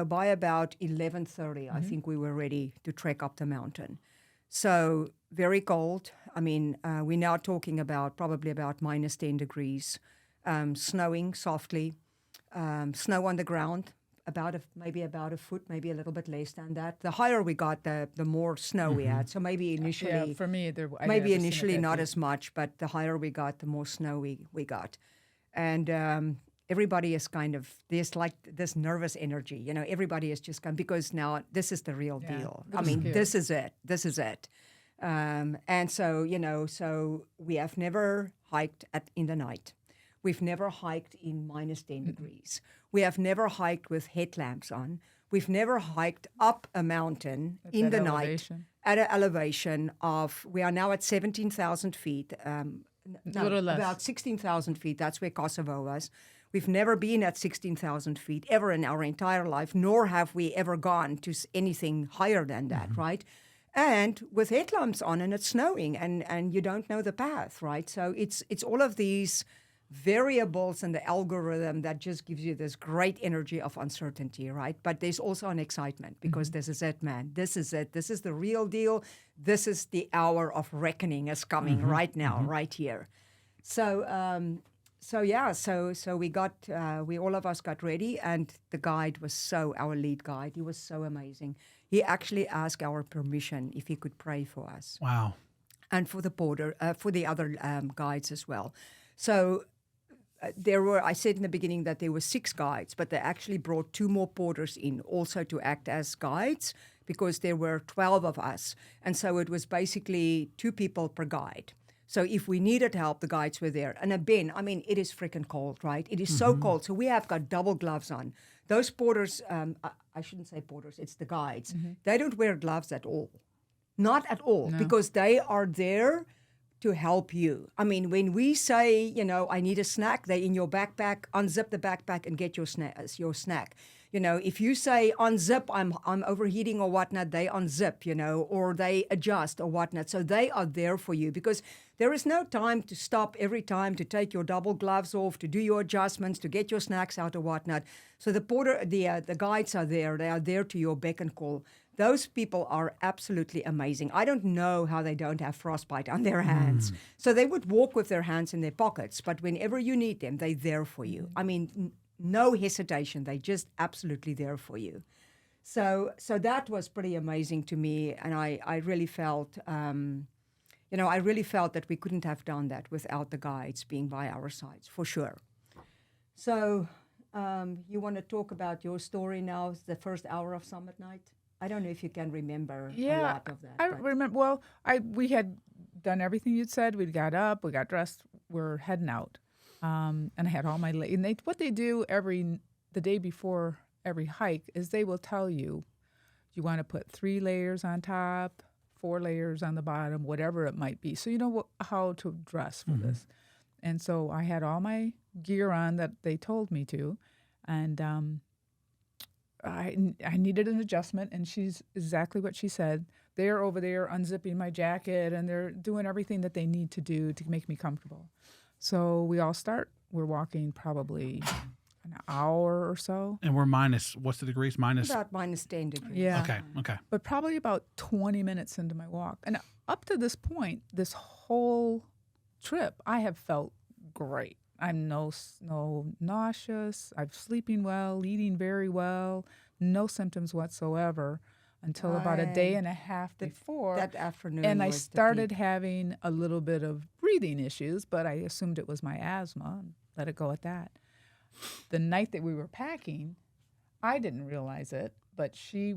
by about 11:30, I think we were ready to trek up the mountain. So very cold. I mean, we're now talking about probably about minus 10 degrees, snowing softly, snow on the ground, maybe about a foot, maybe a little bit less than that. The higher we got, the more snow we had. So maybe initially, Yeah, for me, maybe initially not as much, but the higher we got, the more snow we got. And everybody is kind of, there's like this nervous energy, everybody is just kind of, because now this is the real deal. I mean, this is it. And so, so we have never hiked in the night. We've never hiked in minus 10 degrees. We have never hiked with headlamps on. We've never hiked up a mountain in the night at an elevation of, we are now at 17,000 feet. A little less. About 16,000 feet. That's where Kosovo was. We've never been at 16,000 feet ever in our entire life, nor have we ever gone to anything higher than that, right? And with headlamps on and it's snowing and you don't know the path, right? So it's all of these variables in the algorithm that just gives you this great energy of uncertainty, right? But there's also an excitement because this is it, man. This is it. This is the real deal. This is the hour of reckoning is coming right now, right here. So, so we all of us got ready, and the guide was our lead guide. He was so amazing. He actually asked our permission if he could pray for us. Wow. And for the other guides as well. So I said in the beginning that there were 6 guides, but they actually brought 2 more porters in also to act as guides because there were 12 of us. And so it was basically 2 people per guide. So if we needed help, the guides were there. And Ben, I mean, it is freaking cold, right? It is so cold. So we have got double gloves on. Those porters, I shouldn't say porters, it's the guides. They don't wear gloves at all. Not at all, because they are there to help you. I mean, when we say, I need a snack, they're in your backpack, unzip the backpack and get your snack. If you say unzip, I'm overheating or whatnot, they unzip, or they adjust or whatnot. So they are there for you because there is no time to stop every time to take your double gloves off, to do your adjustments, to get your snacks out or whatnot. So the guides are there. They are there to your beck and call. Those people are absolutely amazing. I don't know how they don't have frostbite on their hands. So they would walk with their hands in their pockets, but whenever you need them, they're there for you. I mean, no hesitation. They're just absolutely there for you. So that was pretty amazing to me, and I really felt, I really felt that we couldn't have done that without the guides being by our sides, for sure. So you want to talk about your story now, the first hour of summit night? I don't know if you can remember a lot of that. I remember. Well, we had done everything you'd said. We got up, we got dressed, we're heading out, and I had all my. And what they do the day before every hike is they will tell you want to put 3 layers on top, 4 layers on the bottom, whatever it might be. So you know how to dress for this. And so I had all my gear on that they told me to, and I needed an adjustment, and she's exactly what she said. They're over there unzipping my jacket, and they're doing everything that they need to do to make me comfortable. So we all start. We're walking probably an hour or so. And we're what's the degrees? About minus 10 degrees. Yeah. Okay. But probably about 20 minutes into my walk. And up to this point, this whole trip, I have felt great. I'm no nauseous. I'm sleeping well, eating very well, no symptoms whatsoever until about a day and a half before. That afternoon. And I started having a little bit of breathing issues, but I assumed it was my asthma and let it go at that. The night that we were packing, I didn't realize it, but she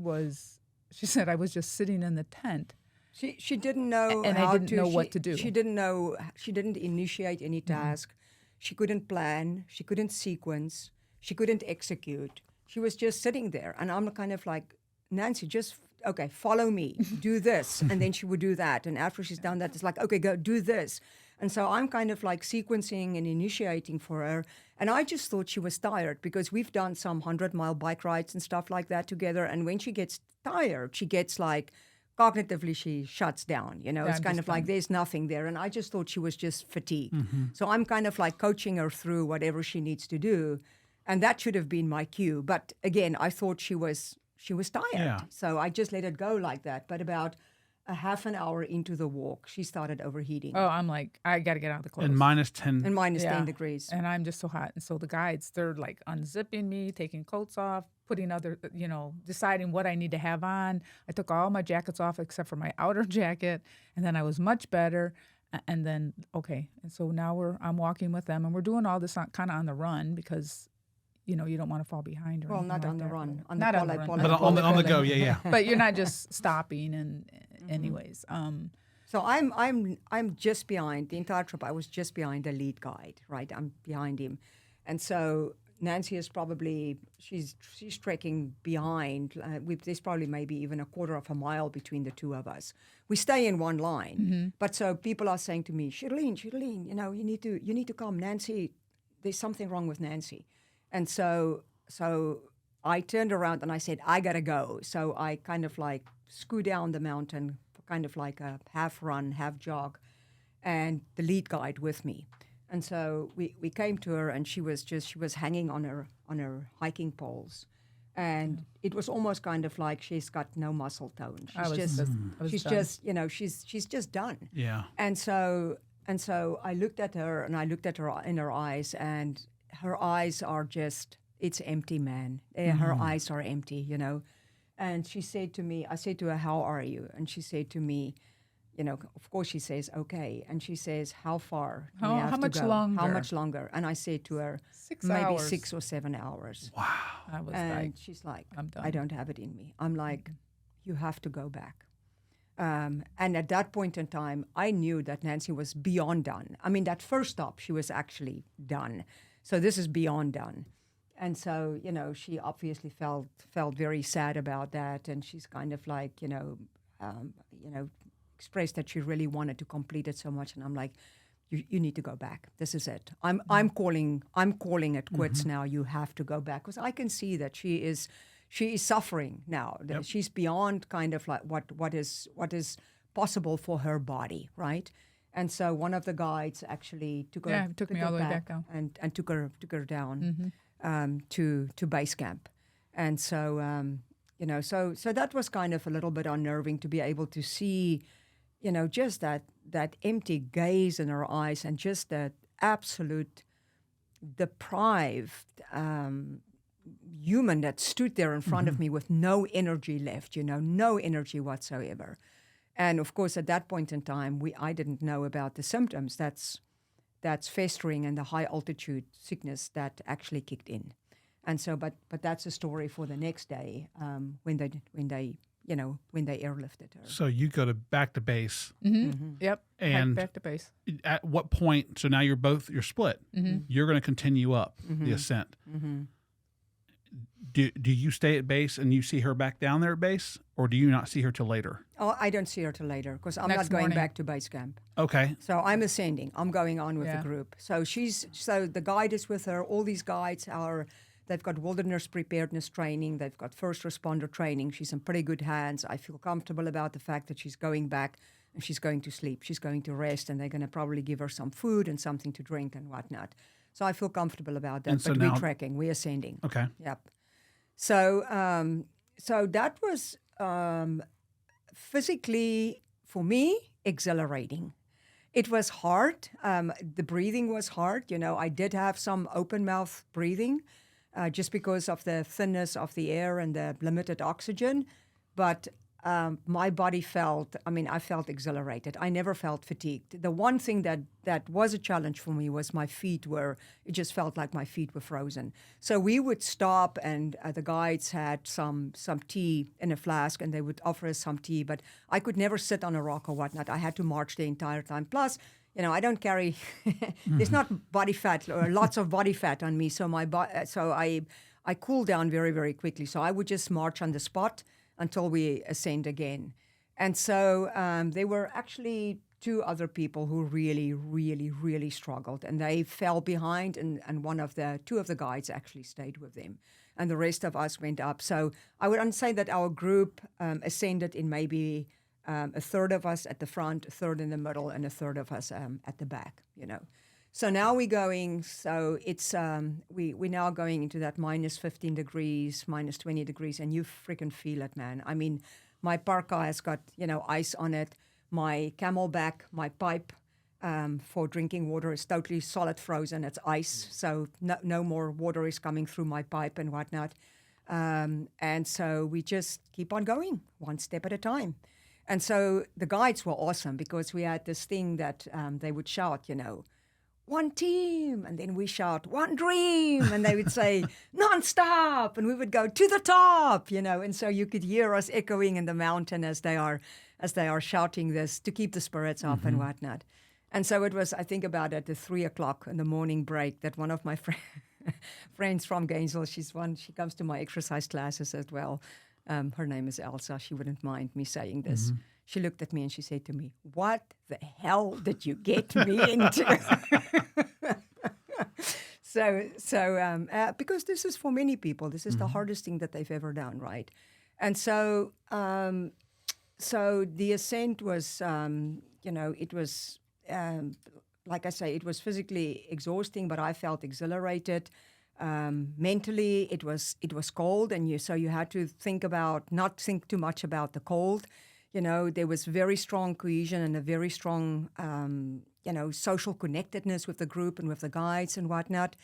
said I was just sitting in the tent. She didn't know and I didn't know what to do. She didn't know. She didn't initiate any task. She couldn't plan. She couldn't sequence. She couldn't execute. She was just sitting there. And I'm kind of like, Nancy, follow me. Do this. And then she would do that. And after she's done that, it's like, okay, go do this. And so I'm kind of like sequencing and initiating for her. And I just thought she was tired because we've done some 100-mile bike rides and stuff like that together. And when she gets tired, she gets like, cognitively, she shuts down. It's kind of like there's nothing there. And I just thought she was just fatigued. So I'm kind of like coaching her through whatever she needs to do. And that should have been my cue. But again, I thought she was tired. Yeah. So I just let it go like that. But about a half an hour into the walk, she started overheating. Oh, I'm like, I got to get out of the clothes. And minus 10. And minus 10 degrees. And I'm just so hot. And so the guides, they're like unzipping me, taking coats off, putting other, deciding what I need to have on. I took all my jackets off except for my outer jacket. And then I was much better. And then, okay. And so now I'm walking with them, and we're doing all this kind of on the run because, you don't want to fall behind. Or well, not like on the that. run. Not on the run. But on the go, yeah. But you're not just stopping. And anyways. So I'm just behind the entire trip. I was just behind the lead guide, right? I'm behind him. And so Nancy is probably, she's trekking behind. There's probably maybe even a quarter of a mile between the two of us. We stay in one line. But so people are saying to me, Sherrilene, you need to come. Nancy, there's something wrong with Nancy. And so I turned around and I said, I got to go. So I kind of like scoot down the mountain, kind of like a half run, half jog, and the lead guide with me. And so we came to her, and she was hanging on her hiking poles, and it was almost kind of like she's got no muscle tone. I was done. Just she's just done. Yeah. And so I looked at her, and I looked at her in her eyes, and her eyes are just, it's empty, man. Her eyes are empty, And she said to me, I said to her, "How are you?" And she said to me, of course she says, "Okay." And she says, "How far do we have How to much go? longer? How much longer?" And I said to her, 6 maybe hours. 6 or 7 hours. Wow. I was And like, she's like, I'm done. "I don't have it in me." I'm like, "You have to go back." And at that point in time, I knew that Nancy was beyond done. I mean, that first stop, she was actually done. So this is beyond done. And so, she obviously felt very sad about that. And she's kind of like, expressed that she really wanted to complete it so much. And I'm like, you need to go back. This is it. I'm calling it quits now. You have to go back, because I can see that she is suffering now. Yep. She's beyond kind of like what is possible for her body, right? And so one of the guides actually took her. Took me all the way back down. and took her down to base camp. And so so that was kind of a little bit unnerving to be able to see, just that empty gaze in her eyes, and just that absolute deprived human that stood there in front of me with no energy left, no energy whatsoever. And of course, at that point in time, I didn't know about the symptoms. That's festering and the high altitude sickness that actually kicked in. And so, but that's a story for the next day when they airlifted her. So you go back to base. Yep. And back to base. At what point? So now you're split. You're going to continue up the ascent. Do you stay at base and you see her back down there at base, or do you not see her till later? Oh, I don't see her till later, because I'm Next not going morning. back to base camp. Okay. So I'm ascending. I'm going on with Yeah. the group. So the guide is with her. All these guides they've got wilderness preparedness training. They've got first responder training. She's in pretty good hands. I feel comfortable about the fact that she's going back and she's going to sleep. She's going to rest, and they're going to probably give her some food and something to drink and whatnot. So I feel comfortable about that. And so but now- we're trekking. We're ascending. Okay. Yep. So that was physically, for me, exhilarating. It was hard. The breathing was hard. I did have some open mouth breathing just because of the thinness of the air and the limited oxygen. But my body I felt exhilarated. I never felt fatigued. The one thing that was a challenge for me was my feet it just felt like my feet were frozen. So we would stop, and the guides had some tea in a flask, and they would offer us some tea, but I could never sit on a rock or whatnot. I had to march the entire time. Plus, I don't carry, there's not body fat or lots of body fat on me, so I cool down very, very quickly. So I would just march on the spot until we ascend again. And so there were actually 2 other people who really, really, really struggled, and they fell behind, and 2 of the guides actually stayed with them, and the rest of us went up. So I would say that our group ascended in maybe a third of us at the front, a third in the middle, and a third of us at the back, So now we're going, so it's, we're now going into that minus 15 degrees, minus 20 degrees, and you freaking feel it, man. I mean, my parka has got, ice on it. My Camelback, my pipe for drinking water is totally solid frozen. It's ice, so no more water is coming through my pipe and whatnot. And so we just keep on going, one step at a time. And so the guides were awesome, because we had this thing that they would shout, one team, and then we shout, one dream, and they would say, non-stop, and we would go to the top, and so you could hear us echoing in the mountain as they are shouting this to keep the spirits up and whatnot. And so it was, I think about at the 3:00 in the morning break that one of my friends from Gainesville, she comes to my exercise classes as well. Her name is Elsa. She wouldn't mind me saying this. She looked at me and she said to me, "What the hell did you get me into?" So because this is for many people, this is the hardest thing that they've ever done, right? And so, so the ascent was, it was like I say, it was physically exhausting, but I felt exhilarated. Mentally, it was cold, and you had to not think too much about the cold. There was very strong cohesion and a very strong, social connectedness with the group and with the guides and whatnot.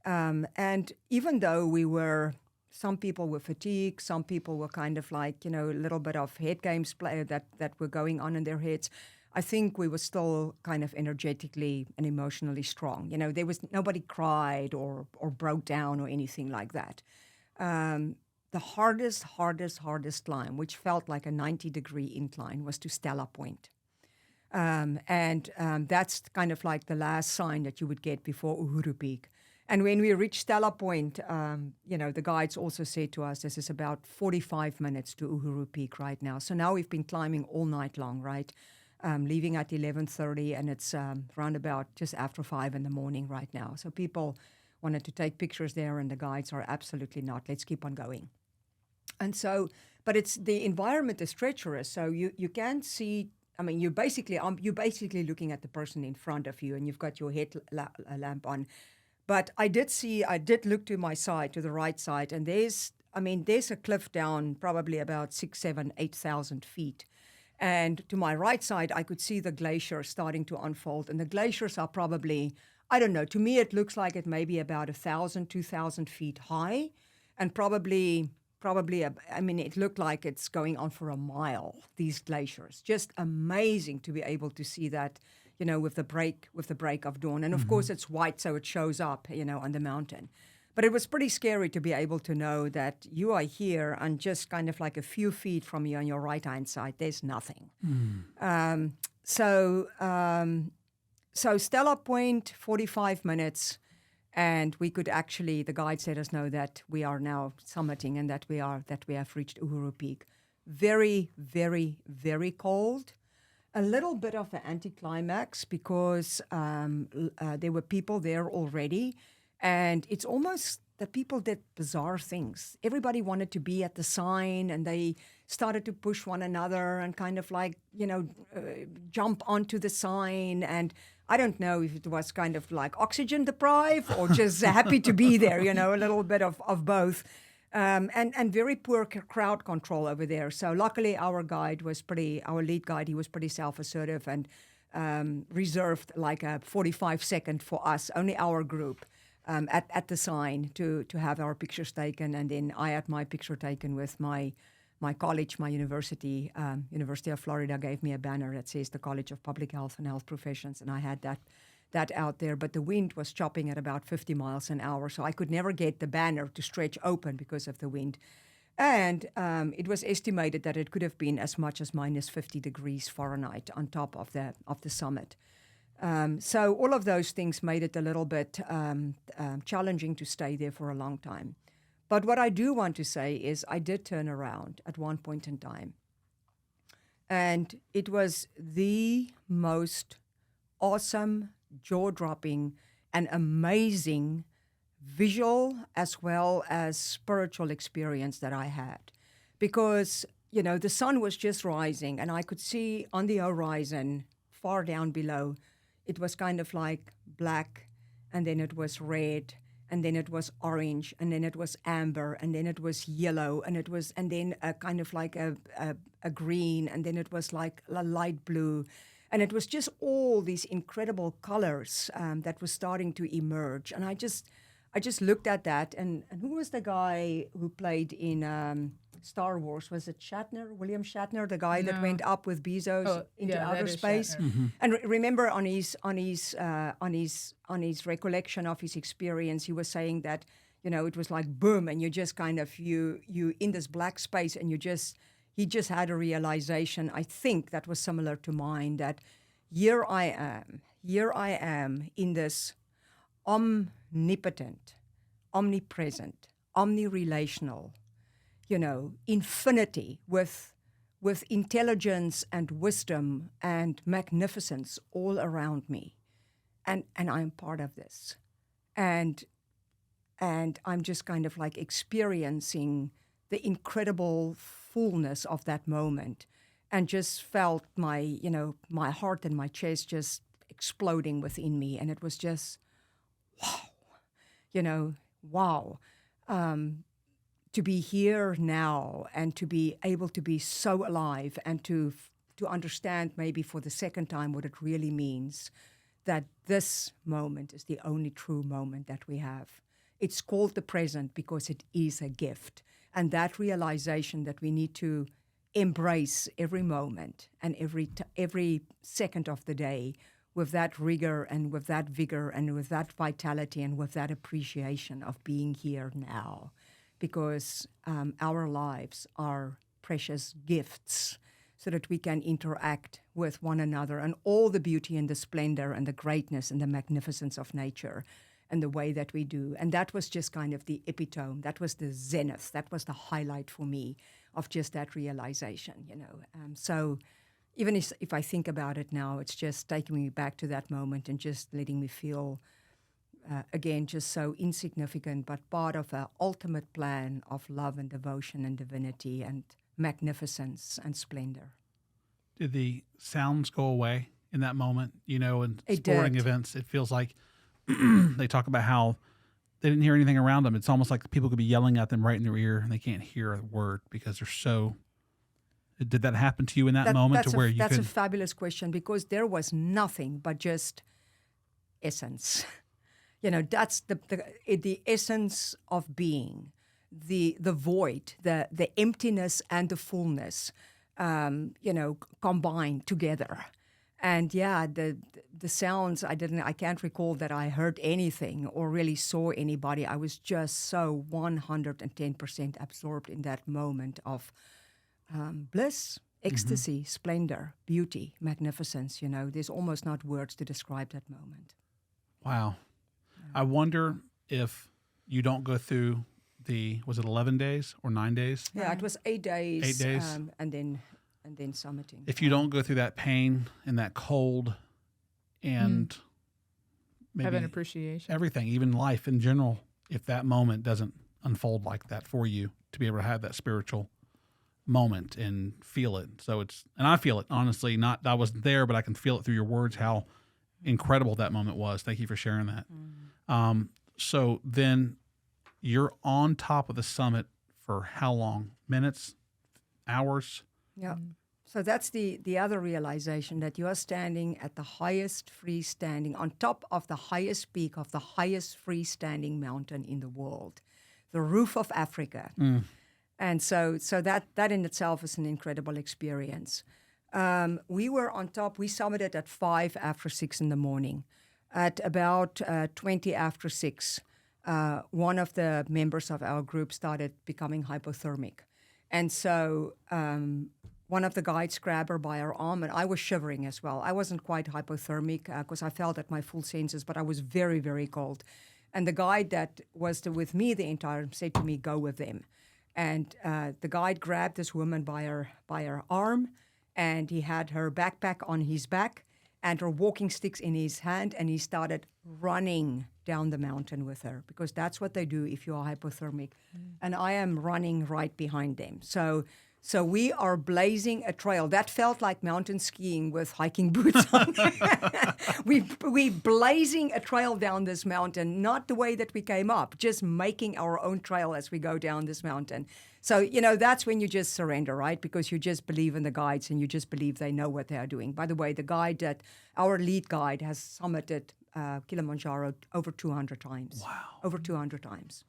And even though some people were fatigued, some people were kind of like, a little bit of head games that were going on in their heads. I think we were still kind of energetically and emotionally strong. There was nobody cried or broke down or anything like that. The hardest climb, which felt like a 90-degree incline, was to Stella Point. And that's kind of like the last sign that you would get before Uhuru Peak. And when we reached Stella Point, the guides also said to us, this is about 45 minutes to Uhuru Peak right now. So now we've been climbing all night long, right? Leaving at 11:30, and it's round about just after 5 in the morning right now. So people wanted to take pictures there, and the guides are absolutely not. Let's keep on going. And so, but the environment is treacherous, so you can't see. I mean, you're basically looking at the person in front of you, and you've got your headlamp on. But I did look to my side, to the right side, and there's a cliff down probably about 6,000, 7,000, 8,000 feet. And to my right side, I could see the glacier starting to unfold. And the glaciers are probably, I don't know, to me it looks like it may be about 1,000, 2,000 feet high. And probably, it looked like it's going on for a mile, these glaciers. Just amazing to be able to see that, with the break of dawn. And of course it's white, so it shows up, on the mountain. But it was pretty scary to be able to know that you are here and just kind of like a few feet from you on your right-hand side, there's nothing. So Stella Point, 45 minutes, and we could actually, the guides let us know that we are now summiting and that we have reached Uhuru Peak. Very, very, very cold. A little bit of an anticlimax because there were people there already. And it's almost that people did bizarre things. Everybody wanted to be at the sign, and they started to push one another and kind of like, jump onto the sign. And I don't know if it was kind of like oxygen deprived or just happy to be there, a little bit of both. And very poor crowd control over there. So luckily our lead guide, he was pretty self-assertive and reserved like a 45-second for us, only our group. At the sign to have our pictures taken, and then I had my picture taken with my college, my university. University of Florida gave me a banner that says the College of Public Health and Health Professions, and I had that out there. But the wind was chopping at about 50 miles an hour, so I could never get the banner to stretch open because of the wind. And it was estimated that it could have been as much as minus 50 degrees Fahrenheit on top of the summit. So all of those things made it a little bit challenging to stay there for a long time. But what I do want to say is I did turn around at one point in time. And it was the most awesome, jaw-dropping, and amazing visual as well as spiritual experience that I had. Because, the sun was just rising, and I could see on the horizon, far down below, it was kind of like black, and then it was red, and then it was orange, and then it was amber, and then it was yellow, and then a kind of like a green, and then it was like a light blue. And it was just all these incredible colors that was starting to emerge. And I just looked at that, and who was the guy who played in Star Wars? Was it Shatner, William Shatner, the guy that went up with Bezos into outer space? And remember, on his recollection of his experience, he was saying that it was like boom, and you just kind of you in this black space, and he just had a realization. I think that was similar to mine. That here I am in this omnipotent, omnipresent, omnirelational, infinity with intelligence and wisdom and magnificence all around me. And I'm part of this. And I'm just kind of like experiencing the incredible fullness of that moment, and just felt my heart and my chest just exploding within me. And it was just, wow. To be here now and to be able to be so alive and to understand maybe for the second time what it really means, that this moment is the only true moment that we have. It's called the present because it is a gift. And that realization that we need to embrace every moment and every second of the day with that rigor and with that vigor and with that vitality and with that appreciation of being here now. Because our lives are precious gifts so that we can interact with one another and all the beauty and the splendor and the greatness and the magnificence of nature and the way that we do. And that was just kind of the epitome. That was the zenith. That was the highlight for me of just that realization, So even if I think about it now, it's just taking me back to that moment and just letting me feel again, just so insignificant, but part of an ultimate plan of love and devotion and divinity and magnificence and splendor. Did the sounds go away in that moment? In It sporting did. events, it feels like they talk about how they didn't hear anything around them. It's almost like people could be yelling at them right in their ear and they can't hear a word because they're so... Did that happen to you in that moment to where you That's could... a fabulous question because there was nothing but just essence. That's the essence of being, the void, the emptiness and the fullness, combined together. And the sounds, I can't recall that I heard anything or really saw anybody. I was just so 110% absorbed in that moment of bliss, ecstasy, splendor, beauty, magnificence. There's almost not words to describe that moment. Wow. I wonder if you don't go through was it 11 days or 9 days? Yeah, it was 8 days. 8 days. And then summiting. If you don't go through that pain and that cold and maybe Have an appreciation. everything, even life in general, if that moment doesn't unfold like that for you, to be able to have that spiritual moment and feel it. And I feel it, honestly, I wasn't there, but I can feel it through your words, how incredible that moment was. Thank you for sharing that. So then you're on top of the summit for how long? Minutes? Hours? Yeah. So that's the other realization, that you are standing at the highest freestanding, on top of the highest peak of the highest freestanding mountain in the world, the roof of Africa. And so that in itself is an incredible experience. We were on top. We summited at 5 after 6 in the morning. At about 20 after 6, one of the members of our group started becoming hypothermic. And so one of the guides grabbed her by her arm, and I was shivering as well. I wasn't quite hypothermic because I felt at my full senses, but I was very, very cold. And the guide that was with me the entire time said to me, "Go with them." And the guide grabbed this woman by her arm, and he had her backpack on his back and her walking sticks in his hand, and he started running down the mountain with her, because that's what they do if you are hypothermic. And I am running right behind them. So we are blazing a trail. That felt like mountain skiing with hiking boots on. we blazing a trail down this mountain, not the way that we came up, just making our own trail as we go down this mountain. So, that's when you just surrender, right? Because you just believe in the guides and you just believe they know what they are doing. By the way, our lead guide has summited Kilimanjaro over 200 times. Wow. Over 200 times.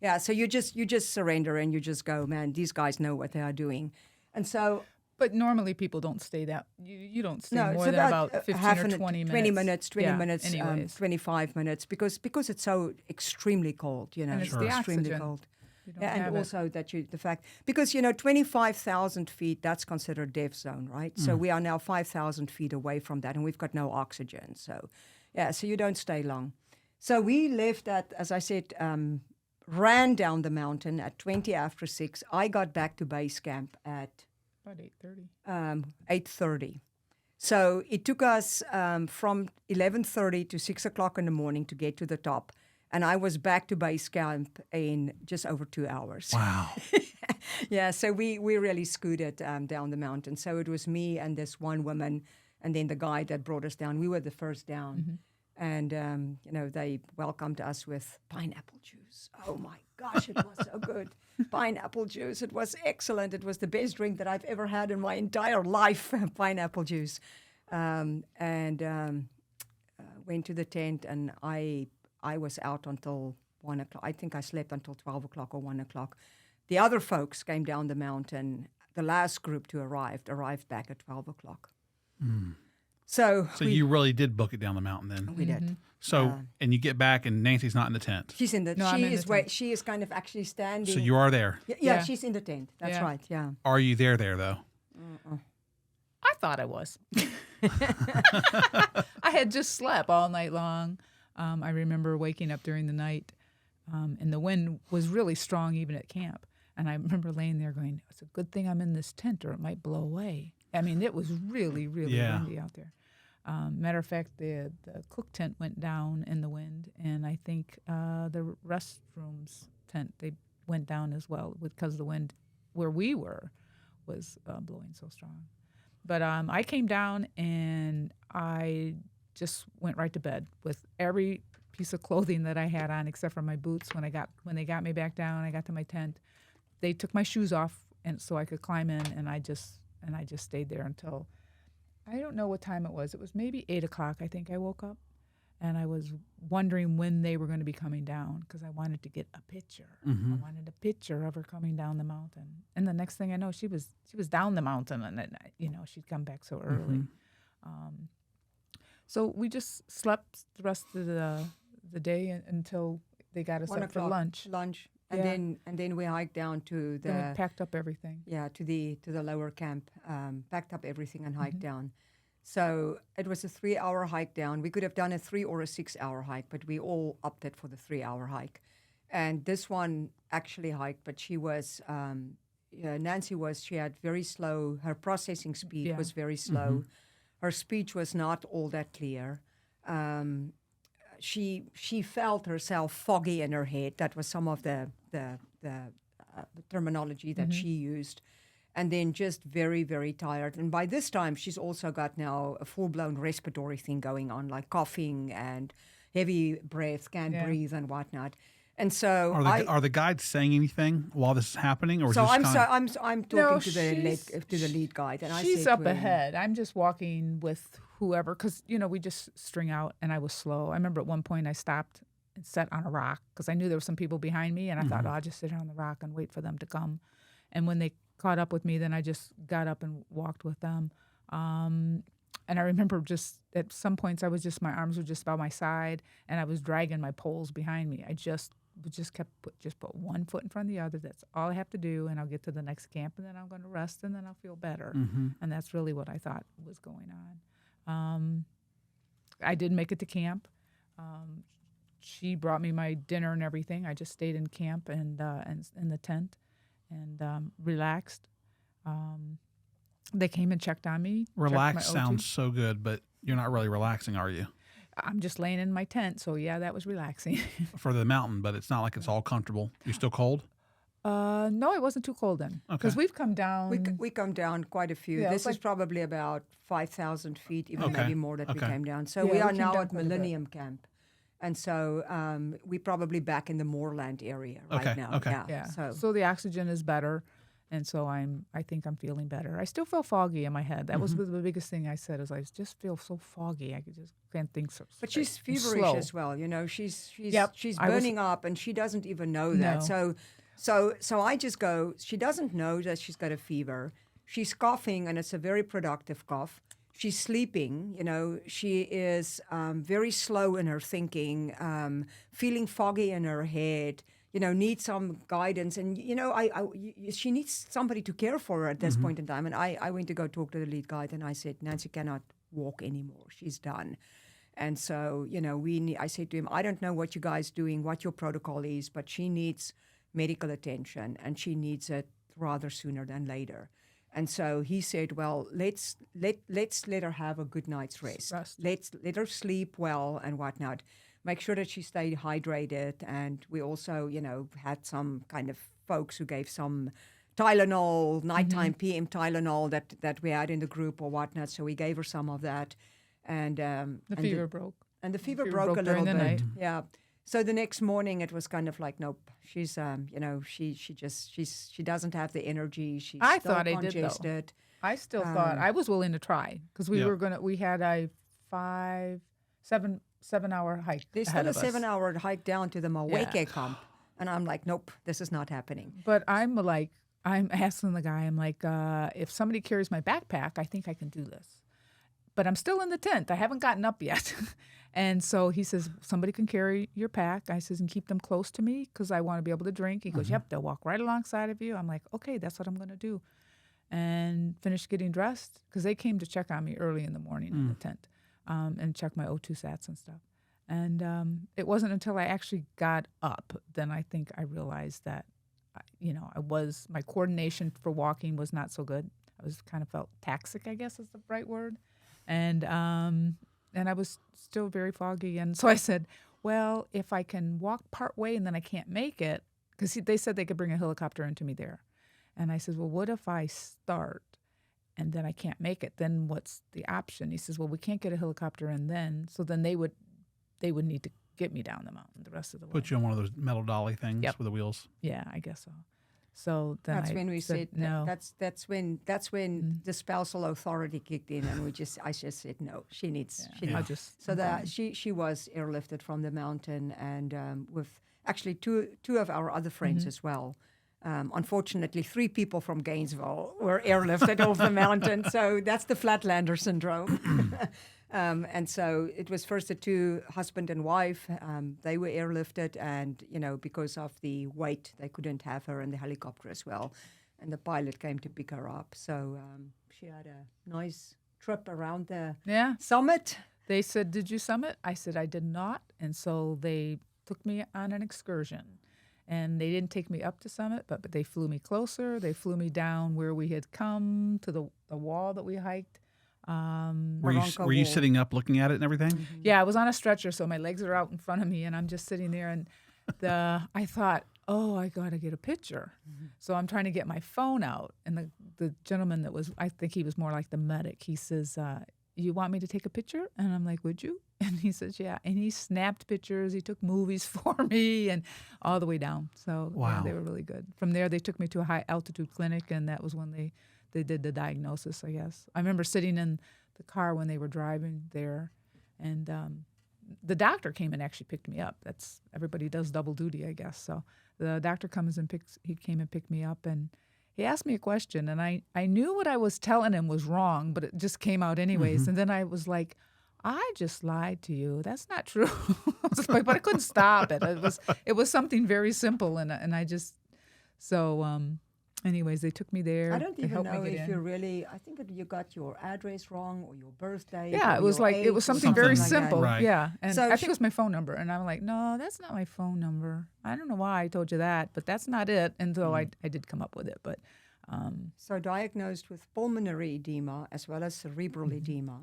Yeah, so you just surrender and you just go, man, these guys know what they are doing. And so... But normally people don't stay that. You don't stay No, more it's than about 15 or 20 minutes. 20 Yeah, minutes, anyways. 25 minutes, because it's so extremely cold, And it's Sure. the extremely oxygen. cold. You don't Yeah, and have it. also the fact, because 25,000 feet, that's considered death zone, right? So we are now 5,000 feet away from that, and we've got no oxygen. So, so you don't stay long. So we left at, as I said, ran down the mountain at 20 after 6. I got back to base camp at About 8:30. 8:30. So it took us from 11:30 to 6 o'clock in the morning to get to the top. And I was back to base camp in just over 2 hours. Wow. Yeah, so we really scooted down the mountain. So it was me and this one woman and then the guide that brought us down. We were the first down. And, they welcomed us with pineapple juice. Oh, my gosh, it was so good. Pineapple juice. It was excellent. It was the best drink that I've ever had in my entire life, pineapple juice. Went to the tent, and I was out until 1 o'clock. I think I slept until 12 o'clock or 1 o'clock. The other folks came down the mountain. The last group to arrived back at 12 o'clock. So you really did book it down the mountain then. we did. So, and you get back and Nancy's not in the tent. She's in the. No, I'm in the tent. She is kind of actually standing. So you are there. Yeah, she's in the tent. That's Yeah. right. Yeah. Are you there though? I thought I was. I had just slept all night long. I remember waking up during the night, and the wind was really strong even at camp. And I remember laying there going, it's a good thing I'm in this tent or it might blow away. I mean, it was really, really windy out there. Matter of fact, the cook tent went down in the wind, and I think the restrooms tent, they went down as well because the wind where we were was blowing so strong. But I came down and I just went right to bed with every piece of clothing that I had on except for my boots. When they got me back down, I got to my tent. They took my shoes off and so I could climb in, and I just stayed there until I don't know what time it was. It was maybe 8 o'clock. I think I woke up, and I was wondering when they were going to be coming down because I wanted to get a picture. I wanted a picture of her coming down the mountain. And the next thing I know, she was down the mountain, and then, she'd come back so early. So we just slept the rest of the day until they got us up for lunch. And then we hiked down to the. Then we packed up everything. Yeah, to the lower camp, packed up everything and hiked down. So it was a 3-hour hike down. We could have done a 3 or a 6-hour hike, but we all opted for the 3-hour hike. And this one actually hiked, but she was, Nancy she had very slow, her processing speed was very slow. Her speech was not all that clear. She felt herself foggy in her head. That was some of the terminology that she used. And then just very, very tired. And by this time, she's also got now a full-blown respiratory thing going on, like coughing and heavy breath, can't breathe and whatnot. And so are the guides saying anything while this is happening, or so just I'm talking to the lead guide, and she's up ahead. I'm just walking with whoever, because we just string out, and I was slow. I remember at one point I stopped and sat on a rock because I knew there were some people behind me, and I thought, I'll just sit here on the rock and wait for them to come. And when they caught up with me, then I just got up and walked with them. And I remember just at some points my arms were just by my side, and I was dragging my poles behind me. I just put one foot in front of the other. That's all I have to do, and I'll get to the next camp, and then I'm going to rest, and then I'll feel better. And that's really what I thought was going on. I did make it to camp. She brought me my dinner and everything. I just stayed in camp and in the tent and relaxed. They came and checked on me. Relax sounds so good, but you're not really relaxing, are you? I'm just laying in my tent, so yeah, that was relaxing. For the mountain, but it's not like it's all comfortable. You still cold? No, it wasn't too cold then. Because we've come down. We come down quite a few. Yeah, this is probably about 5,000 feet, even maybe more that we came down. So Yeah, we are came now down at quite a bit. Millennium Camp. And so we're probably back in the moorland area right now. Okay. Yeah. So the oxygen is better, and so I think I'm feeling better. I still feel foggy in my head. That was the biggest thing I said, is I just feel so foggy. I just can't think so. But she's feverish slow. as well. She's I was- burning up, and she doesn't even know that. No. So I just go. She doesn't know that she's got a fever. She's coughing, and it's a very productive cough. She's sleeping. She is very slow in her thinking, feeling foggy in her head. Needs some guidance, and she needs somebody to care for her at this point in time. And I went to go talk to the lead guide, and I said, Nancy cannot walk anymore. She's done. And so, I said to him, I don't know what you guys doing, what your protocol is, but she needs medical attention, and she needs it rather sooner than later. And so he said, well, let's let her have a good night's rest. Let's let her sleep well and whatnot. Make sure that she stayed hydrated. And we also, had some kind of folks who gave some Tylenol, nighttime PM Tylenol that we had in the group or whatnot. So we gave her some of that, and The fever broke. and the fever fever broke a broke little during the bit. night. Yeah. So the next morning it was kind of like, nope, she's she doesn't have the energy. She's I still thought I did, though. congested. I still thought I was willing to try because we Yeah. we had a 7 hour hike. There's ahead still a of us. 7-hour hike down to the Maweke camp, and I'm like, nope, this is not happening. But I'm asking the guy, I'm like, if somebody carries my backpack, I think I can do this. But I'm still in the tent. I haven't gotten up yet. And so he says, somebody can carry your pack. I says, and keep them close to me because I want to be able to drink. He goes, yep, they'll walk right alongside of you. I'm like, okay, that's what I'm going to do. And finished getting dressed because they came to check on me early in the morning in the tent and check my O2 sats and stuff. And it wasn't until I actually got up then I think I realized that, my coordination for walking was not so good. I was kind of felt taxic, I guess is the right word. And I was still very foggy. And so I said, well, if I can walk part way and then I can't make it, because they said they could bring a helicopter into me there. And I said, well, what if I start and then I can't make it? Then what's the option? He says, well, we can't get a helicopter in then. So then they would need to get me down the mountain the rest of the way. Put you on one of those metal dolly things Yep. with the wheels. Yeah, I guess so. So then That's when we said no. That's when the spousal authority kicked in, and I just said no. She needs. I'll just So that she was airlifted from the mountain, and with actually two of our other friends as well. Unfortunately, 3 people from Gainesville were airlifted off the mountain. So that's the Flatlander syndrome. And so it was first the 2 husband and wife. They were airlifted, and because of the weight, they couldn't have her in the helicopter as well. And the pilot came to pick her up. So she had a nice trip around the summit. They said, did you summit? I said, I did not. And so they took me on an excursion. And they didn't take me up to summit, but they flew me closer. They flew me down where we had come to the wall that we hiked. Were you sitting up looking at it and everything? Yeah, I was on a stretcher, so my legs are out in front of me, and I'm just sitting there. And I thought, oh, I got to get a picture. So I'm trying to get my phone out. And the gentleman I think he was more like the medic. He says, you want me to take a picture? And I'm like, would you? And he says, yeah. And he snapped pictures. He took movies for me and all the way down. So wow. Yeah, they were really good. From there, they took me to a high-altitude clinic, and that was when they did the diagnosis, I guess. I remember sitting in the car when they were driving there, and the doctor came and actually picked me up. Everybody does double duty, I guess. So the doctor came and picked me up, and he asked me a question, and I knew what I was telling him was wrong, but it just came out anyways. And then I was like, I just lied to you. That's not true. But I couldn't stop it. It was something very simple, and I just so. Anyways, they took me there. I don't They even helped me know get if in. you really. I think you got your address wrong or your birthday. Yeah, or it was your like age it was or something very like that. simple. Right. Yeah, and So I think it was my phone number, and I'm like, no, that's not my phone number. I don't know why I told you that, but that's not it. And so I did come up with it, but So diagnosed with pulmonary edema as well as cerebral edema.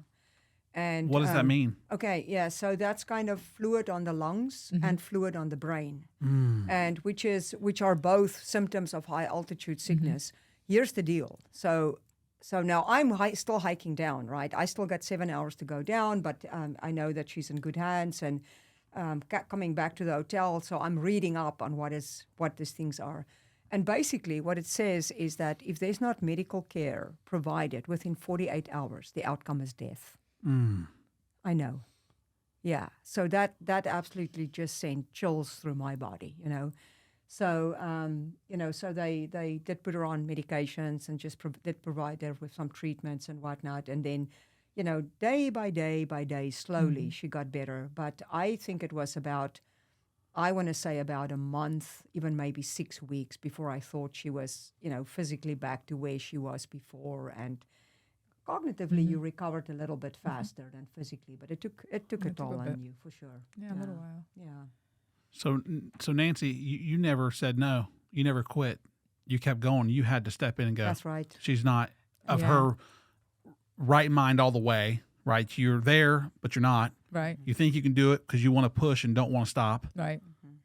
And What does that mean? Okay, yeah. So that's kind of fluid on the lungs and fluid on the brain, and which are both symptoms of high altitude sickness. Here's the deal. So now I'm still hiking down, right? I still got 7 hours to go down, but I know that she's in good hands, and coming back to the hotel. So I'm reading up on what these things are. And basically what it says is that if there's not medical care provided within 48 hours, the outcome is death. I know. Yeah. So that absolutely just sent chills through my body, So, so they did put her on medications and just did provide her with some treatments and whatnot. And then, day by day, slowly she got better. But I think it was about a month, even maybe 6 weeks before I thought she was, physically back to where she was before. And cognitively, you recovered a little bit faster than physically, but it took a toll on you for sure. yeah, a little while. Yeah. So Nancy, you never said no. You never quit. You kept going. You had to step in and go. That's right. She's not of Yeah. her right mind all the way, right? You're there, but you're not. Right, You think you can do it because you want to push and don't want to stop. right.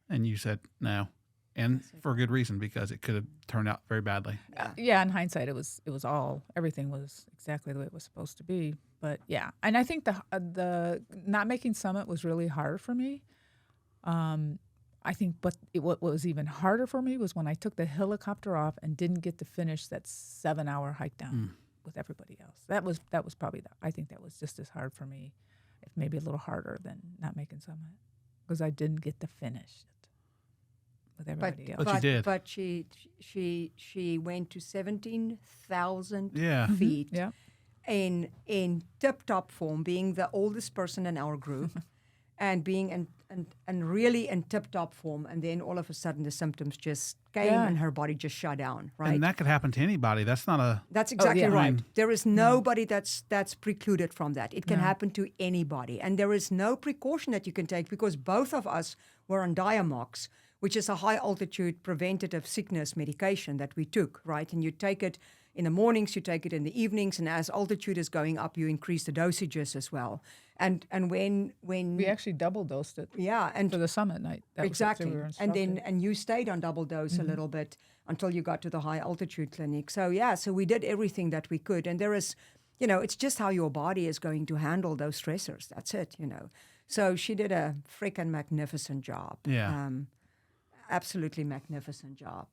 And you said no. and for a good reason, because it could have turned out very badly. Yeah, in hindsight, everything was exactly the way it was supposed to be. But yeah, and I think the not making summit was really hard for me. I think, what was even harder for me was when I took the helicopter off and didn't get to finish that 7-hour hike down with everybody else. That was probably I think that was just as hard for me, if maybe a little harder than not making summit, because I didn't get to finish it with everybody else. But you did. But she went to 17,000 Yeah. feet Yeah. in tip-top form, being the oldest person in our group, and being and really in tip-top form. And then all of a sudden the symptoms just came and her body just shut down, right? And that could happen to anybody. That's not a... That's exactly yeah. right. I mean- There is nobody that's precluded from that. It can happen to anybody. And there is no precaution that you can take, because both of us were on Diamox, which is a high altitude preventative sickness medication that we took, right? And you take it in the mornings, you take it in the evenings, and as altitude is going up, you increase the dosages as well. And when We actually double dosed it and for the summit night. That was exactly, what we were and instructed. you stayed on double dose a little bit until you got to the high altitude clinic. So so we did everything that we could, and there is, it's just how your body is going to handle those stressors. That's it, So she did a freaking magnificent job. Yeah. Absolutely magnificent job,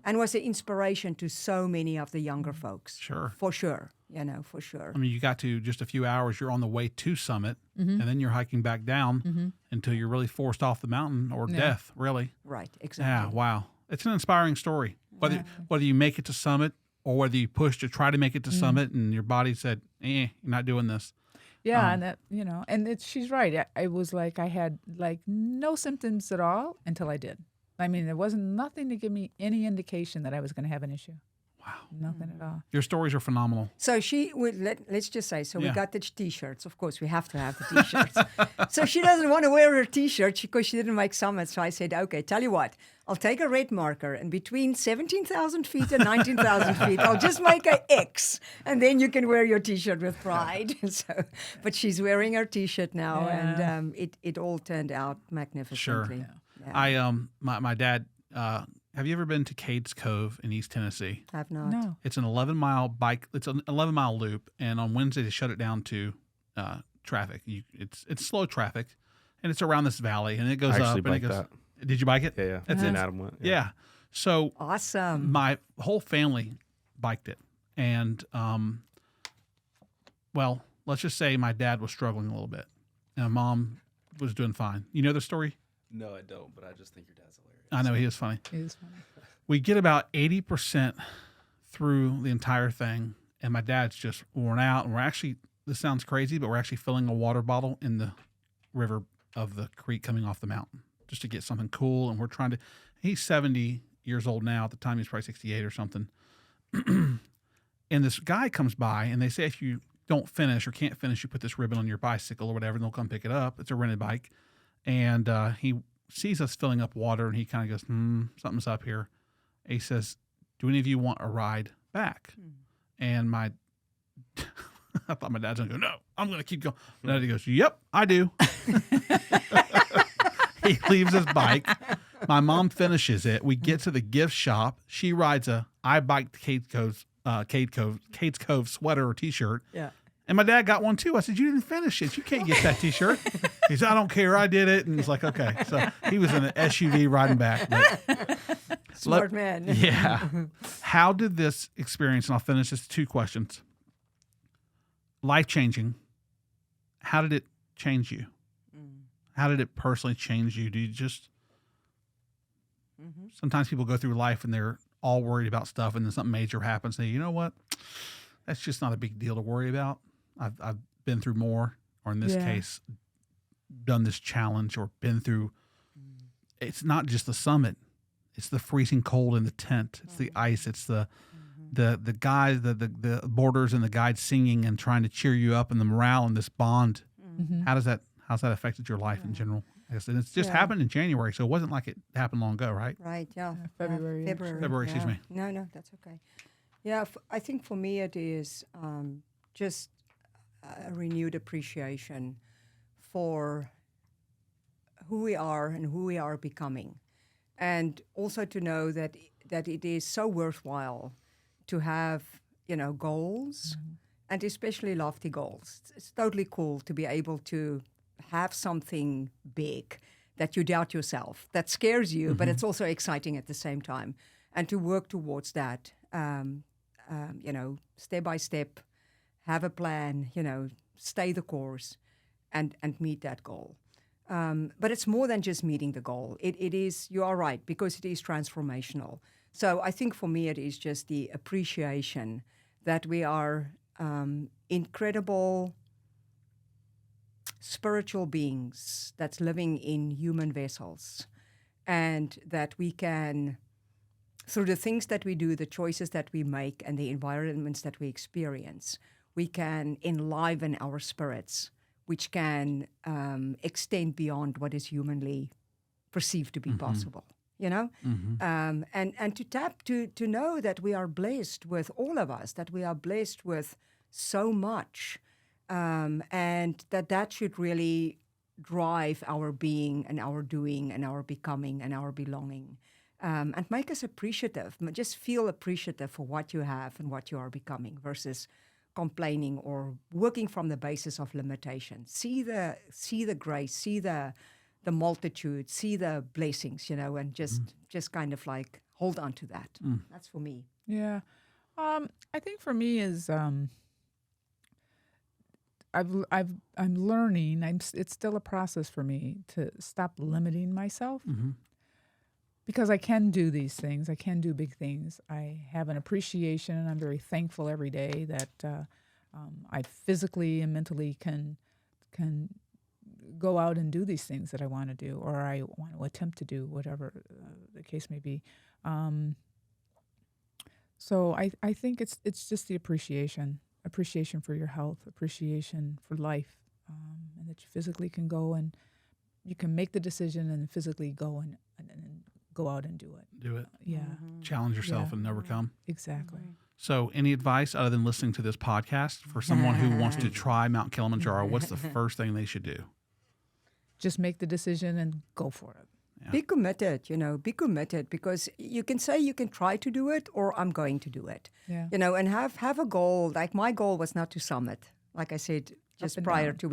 and was an inspiration to so many of the younger folks. Sure. For sure, for sure. I mean, you got to just a few hours, you're on the way to summit, and then you're hiking back down until you're really forced off the mountain or death, really. Right, Yeah, exactly. wow. It's an inspiring story. Whether you make it to summit or whether you push to try to make it to summit and your body said, you're not doing this. Yeah, and that and she's right. I was like, I had like no symptoms at all until I did. I mean, there wasn't nothing to give me any indication that I was going to have an issue. Wow. Nothing at all. Your stories are phenomenal. So let's just say, we Yeah. got the T-shirts. Of course, we have to have the T-shirts. So she doesn't want to wear her T-shirt because she didn't make summit. So I said, okay, tell you what, I'll take a red marker, and between 17,000 feet and 19,000 feet, I'll just make an X, and then you can wear your T-shirt with pride. But she's wearing her T-shirt now, and it all turned out magnificently. Sure. Yeah. My dad, have you ever been to Cades Cove in East Tennessee? I've not. No. It's an 11-mile it's an 11-mile loop, and on Wednesday they shut it down to traffic. It's slow traffic, and it's around this valley, and it goes I up actually and it biked goes. that. Did you bike it? Yeah. That's Me and it. Adam went. Yeah. So Awesome. my whole family biked it, and well, let's just say my dad was struggling a little bit, and my mom was doing fine. You know the story? No, I don't, but I just think your dad's hilarious. I know he is funny. It is funny. We get about 80% through the entire thing, and my dad's just worn out. And we're actually, this sounds crazy, but we're actually filling a water bottle in the river of the creek coming off the mountain just to get something cool. And we're trying to, he's 70 years old now. At the time, he's probably 68 or something. And this guy comes by, and they say if you don't finish or can't finish, you put this ribbon on your bicycle or whatever, and they'll come pick it up. It's a rented bike. And he sees us filling up water, and he kind of goes, something's up here. He says, do any of you want a ride back? And I thought my dad's going to go, no, I'm going to keep going. My dad goes, yep, I do. He leaves his bike. My mom finishes it. We get to the gift shop. She rides I biked Cades Cove sweater or T-shirt. Yeah. And my dad got one too. I said, you didn't finish it. You can't get that T-shirt. He said, I don't care. I did it. And he's like, okay. So he was in an SUV riding back. But Smart man. yeah. How did this experience, and I'll finish this 2 questions. Life-changing. How did it change you? How did it personally change you? Do you just, sometimes people go through life and they're all worried about stuff, and then something major happens. And they, you know what? That's just not a big deal to worry about. I've been through more, or in this case, done this challenge, or been through. It's not just the summit; it's the freezing cold in the tent. It's the ice. It's the guys, the boarders and the guides singing and trying to cheer you up, and the morale and this bond. How's that affected your life in general? I guess, and it's just happened in January, so it wasn't like it happened long ago, right? Right, yeah. February, Yeah, actually. February, excuse me. No, that's okay. Yeah, I think for me it is just a renewed appreciation for who we are and who we are becoming. and also to know that it is so worthwhile to have, goals, and especially lofty goals. It's totally cool to be able to have something big that you doubt yourself, that scares you, but it's also exciting at the same time, and to work towards that, step by step, have a plan, stay the course, and meet that goal. But it's more than just meeting the goal. It is, you are right, because it is transformational. So I think for me, it is just the appreciation that we are incredible spiritual beings that's living in human vessels, and that we can, through the things that we do, the choices that we make, and the environments that we experience, we can enliven our spirits, which can extend beyond what is humanly perceived to be possible, and to tap, to know that we are blessed with, all of us, that we are blessed with so much, and that should really drive our being and our doing and our becoming and our belonging, and make us appreciative, just feel appreciative for what you have and what you are becoming, versus complaining or working from the basis of limitation. See the grace, see the multitude, see the blessings, and just kind of like hold on to that. That's for me. Yeah. I think for me is I'm learning. It's still a process for me to stop limiting myself, because I can do these things. I can do big things. I have an appreciation, and I'm very thankful every day that I physically and mentally can go out and do these things that I want to do, or I want to attempt to do, whatever the case may be. So I think it's just the appreciation for your health, appreciation for life, and that you physically can go and you can make the decision and physically go and go out and do it. Do it. Yeah. Challenge yourself and overcome. Exactly. So any advice other than listening to this podcast for someone who wants to try Mount Kilimanjaro? What's the first thing they should do? Just make the decision and go for it. Yeah. Be committed, be committed, because you can say you can try to do it, or I'm going to do it, Yeah. And have a goal. Like my goal was not to summit, like I said, just prior to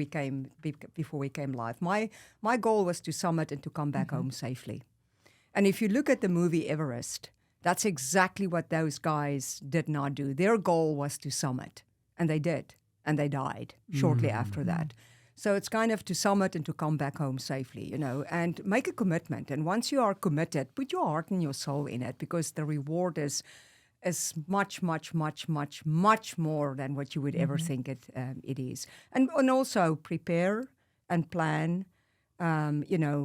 before we came live. My goal was to summit and to come back home safely. And if you look at the movie Everest, that's exactly what those guys did not do. Their goal was to summit, and they did, and they died shortly after that. So it's kind of to summit and to come back home safely, and make a commitment. And once you are committed, put your heart and your soul in it, because the reward is much, much, much, much, much more than what you would ever think it is. And also prepare and plan,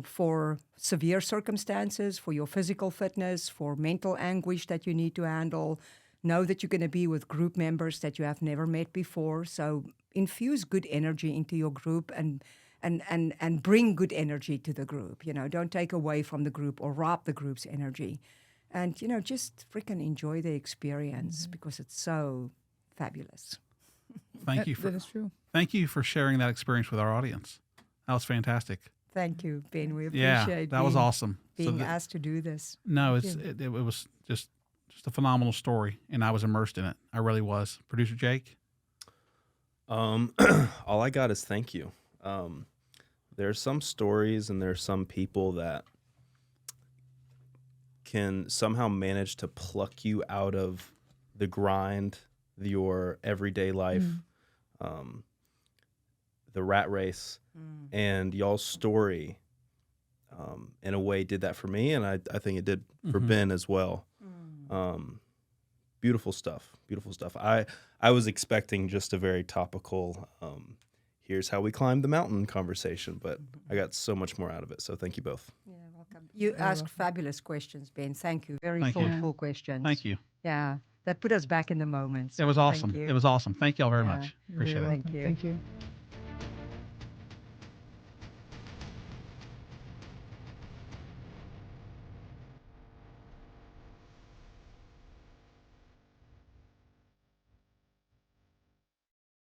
for severe circumstances, for your physical fitness, for mental anguish that you need to handle. Know that you're going to be with group members that you have never met before. So infuse good energy into your group and bring good energy to the group. Don't take away from the group or rob the group's energy. And, just freaking enjoy the experience, because it's so fabulous. Thank you That is true. Thank you for sharing that experience with our audience. That was fantastic. Thank you, Ben. We Yeah, appreciate that was awesome. being asked to do this. No, it was just a phenomenal story, and I was immersed in it. I really was. Producer Jake? All I got is thank you. There's some stories and there's some people that can somehow manage to pluck you out of the grind, your everyday life, the rat race, and y'all's story in a way did that for me, and I think it did for Ben as well. Beautiful stuff. I was expecting just a very topical here's how we climbed the mountain conversation, but I got so much more out of it, so thank you both. Yeah, welcome. You asked fabulous questions, Ben. Thank you. Very Thank you. thoughtful questions. Thank you. Yeah, that put us back in the moment. It was awesome. Thank you. It was awesome. Thank you all very Yeah. much. Appreciate it. Thank you. Thank you.